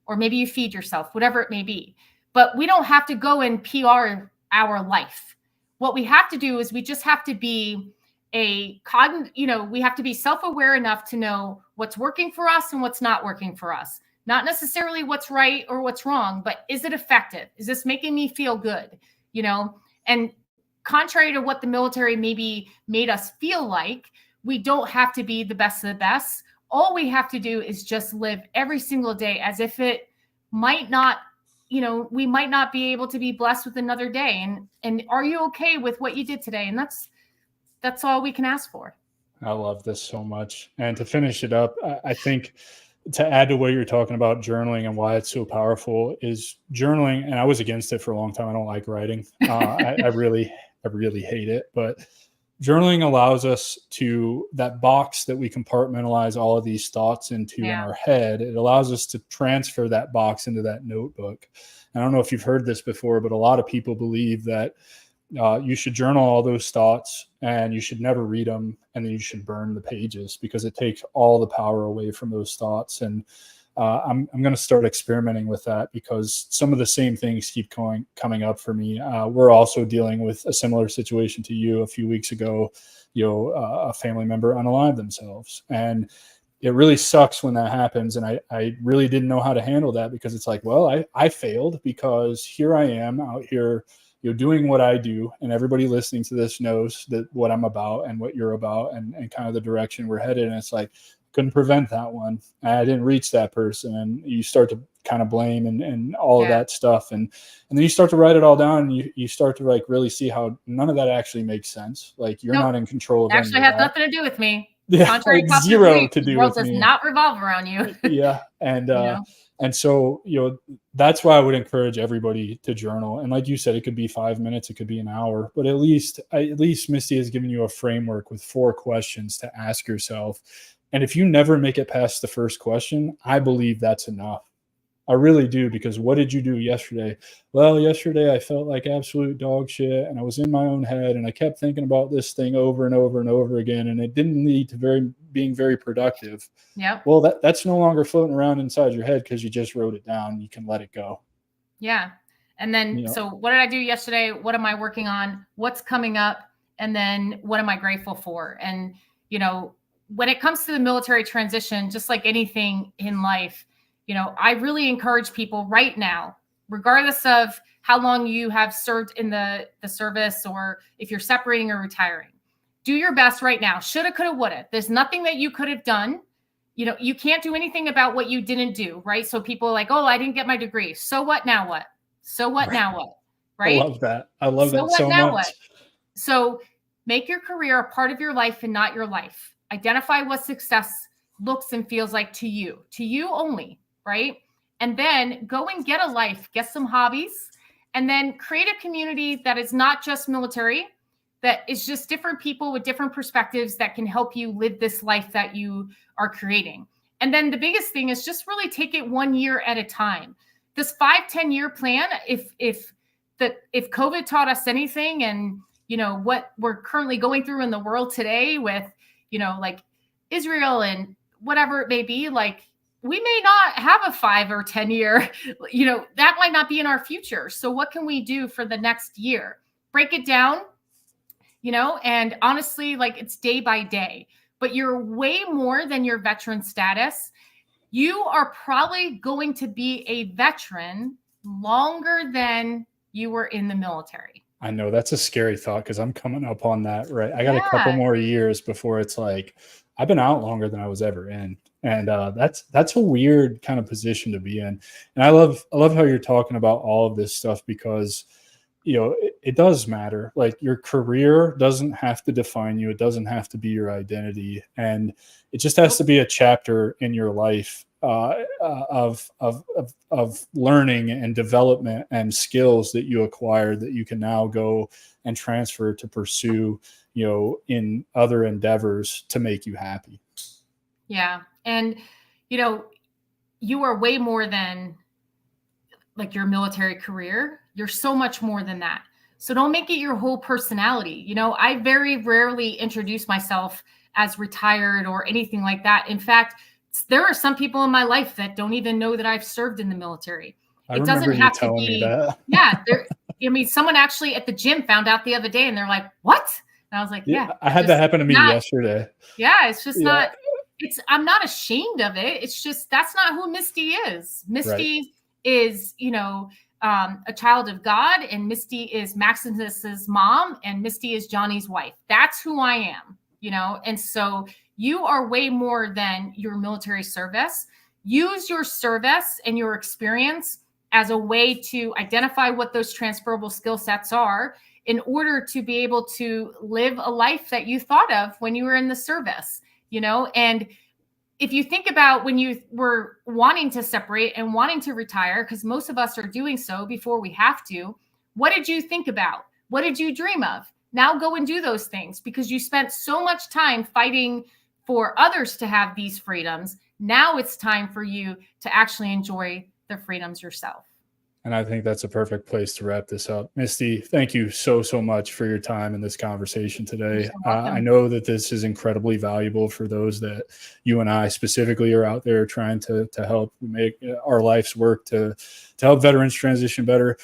Or maybe you feed yourself, whatever it may be. But we don't have to go and PR our life. What we have to do is we just have to be we have to be self-aware enough to know what's working for us and what's not working for us. Not necessarily what's right or what's wrong, but is it effective? Is this making me feel good? And contrary to what the military maybe made us feel like, we don't have to be the best of the best. All we have to do is just live every single day as if it might not, we might not be able to be blessed with another day. And are you okay with what you did today? And that's all we can ask for. I love this so much. And to finish it up, I think to add to what you're talking about, journaling and why it's so powerful is journaling. And I was against it for a long time. I don't like writing. I really hate it. But journaling allows us to, that box that we compartmentalize all of these thoughts into in our head, it allows us to transfer that box into that notebook. I don't know if you've heard this before, but a lot of people believe that you should journal all those thoughts and you should never read them, and then you should burn the pages because it takes all the power away from those thoughts. And I'm going to start experimenting with that because some of the same things keep coming up for me. We're also dealing with a similar situation to you. A few weeks ago, a family member unalived themselves, and it really sucks when that happens. And I really didn't know how to handle that because it's like, well, I failed because here I am out here, doing what I do, and everybody listening to this knows that what I'm about and what you're about and kind of the direction we're headed. And it's like, couldn't prevent that one. I didn't reach that person. And you start to kind of blame and all of that stuff. And then you start to write it all down, and you start to like really see how none of that actually makes sense. Like you're not in control of actually has nothing to do with me. Yeah, contrary like zero to do the world with me. does not revolve around you. Yeah. And and so, that's why I would encourage everybody to journal. And like you said, it could be 5 minutes, it could be an hour, but at least Misty has given you a framework with 4 questions to ask yourself. And if you never make it past the first question, I believe that's enough. I really do, because what did you do yesterday? Well, yesterday I felt like absolute dog shit, and I was in my own head, and I kept thinking about this thing over and over and over again, and it didn't lead to being very productive. Yeah. Well, that's no longer floating around inside your head because you just wrote it down. You can let it go. Yeah. And then, so what did I do yesterday? What am I working on? What's coming up? And then what am I grateful for? And, when it comes to the military transition, just like anything in life, I really encourage people right now, regardless of how long you have served in the service, or if you're separating or retiring, do your best right now. Shoulda, coulda, woulda. There's nothing that you could have done. You can't do anything about what you didn't do, right? So people are like, oh, I didn't get my degree. So what now what? So what now what? Right? I love that. I love that so much. What? So make your career a part of your life and not your life. Identify what success looks and feels like to you only, right? And then go and get a life, get some hobbies, and then create a community that is not just military, that is just different people with different perspectives that can help you live this life that you are creating. And then the biggest thing is just really take it 1 year at a time. This 5-10 year plan, if COVID taught us anything, and what we're currently going through in the world today with like Israel and whatever it may be, like we may not have a 5 or 10 year, that might not be in our future. So what can we do for the next year? Break it down, and honestly, like it's day by day, but you're way more than your veteran status. You are probably going to be a veteran longer than you were in the military. I know that's a scary thought because I'm coming up on that, right? I got a couple more years before it's like, I've been out longer than I was ever in. And that's a weird kind of position to be in. And I love how you're talking about all of this stuff because, it does matter. Like your career doesn't have to define you. It doesn't have to be your identity. And it just has to be a chapter in your life of learning and development and skills that you acquire that you can now go and transfer to pursue, in other endeavors to make you happy. Yeah. And, you are way more than like your military career. You're so much more than that. So don't make it your whole personality. I very rarely introduce myself as retired or anything like that. In fact, there are some people in my life that don't even know that I've served in the military. I It remember doesn't you have to telling me be, that. yeah. I mean, someone actually at the gym found out the other day and they're like, what? And I was like, Yeah, yeah, I had that happen to me not, yesterday. yeah, it's just Yeah, not, I'm not ashamed of it. It's just, that's not who Misty is. right. Misty is, a child of God, and Misty is Maximus's mom, and Misty is Johnny's wife. That's who I am, and so you are way more than your military service. Use your service and your experience as a way to identify what those transferable skill sets are in order to be able to live a life that you thought of when you were in the service, and if you think about when you were wanting to separate and wanting to retire, because most of us are doing so before we have to, what did you think about? What did you dream of? Now go and do those things, because you spent so much time fighting for others to have these freedoms. Now it's time for you to actually enjoy the freedoms yourself. And I think that's a perfect place to wrap this up. Misty, thank you so much for your time in this conversation today. I know that this is incredibly valuable for those that you and I specifically are out there trying to help make our life's work to help veterans transition better.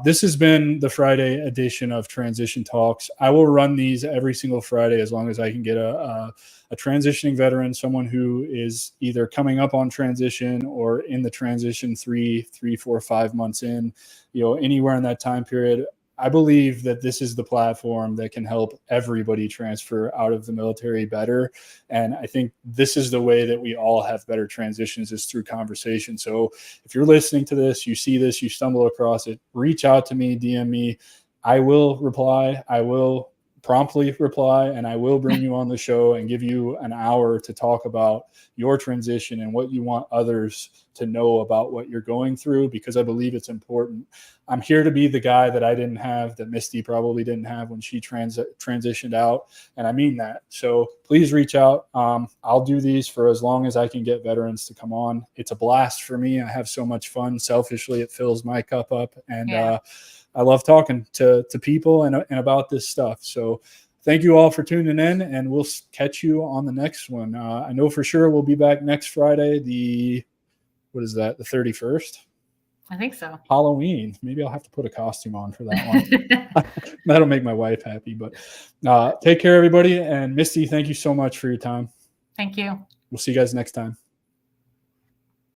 This has been the Friday edition of Transition Talks. I will run these every single Friday as long as I can get a transitioning veteran, someone who is either coming up on transition or in the transition 3, 4, 5 months in, anywhere in that time period. I believe that this is the platform that can help everybody transfer out of the military better. And I think this is the way that we all have better transitions, is through conversation. So if you're listening to this, you see this, you stumble across it, reach out to me, DM me. I will reply. I will promptly reply, and I will bring you on the show and give you an hour to talk about your transition and what you want others to know about what you're going through, because I believe it's important. I'm here to be the guy that I didn't have, that Misty probably didn't have when she transitioned out. And I mean that. So please reach out. I'll do these for as long as I can get veterans to come on. It's a blast for me. I have so much fun. Selfishly, it fills my cup up. And I love talking to people and about this stuff. So thank you all for tuning in, and we'll catch you on the next one. I know for sure we'll be back next Friday, the 31st? I think so. Halloween. Maybe I'll have to put a costume on for that one. That'll make my wife happy. But take care, everybody. And Misty, thank you so much for your time. Thank you. We'll see you guys next time.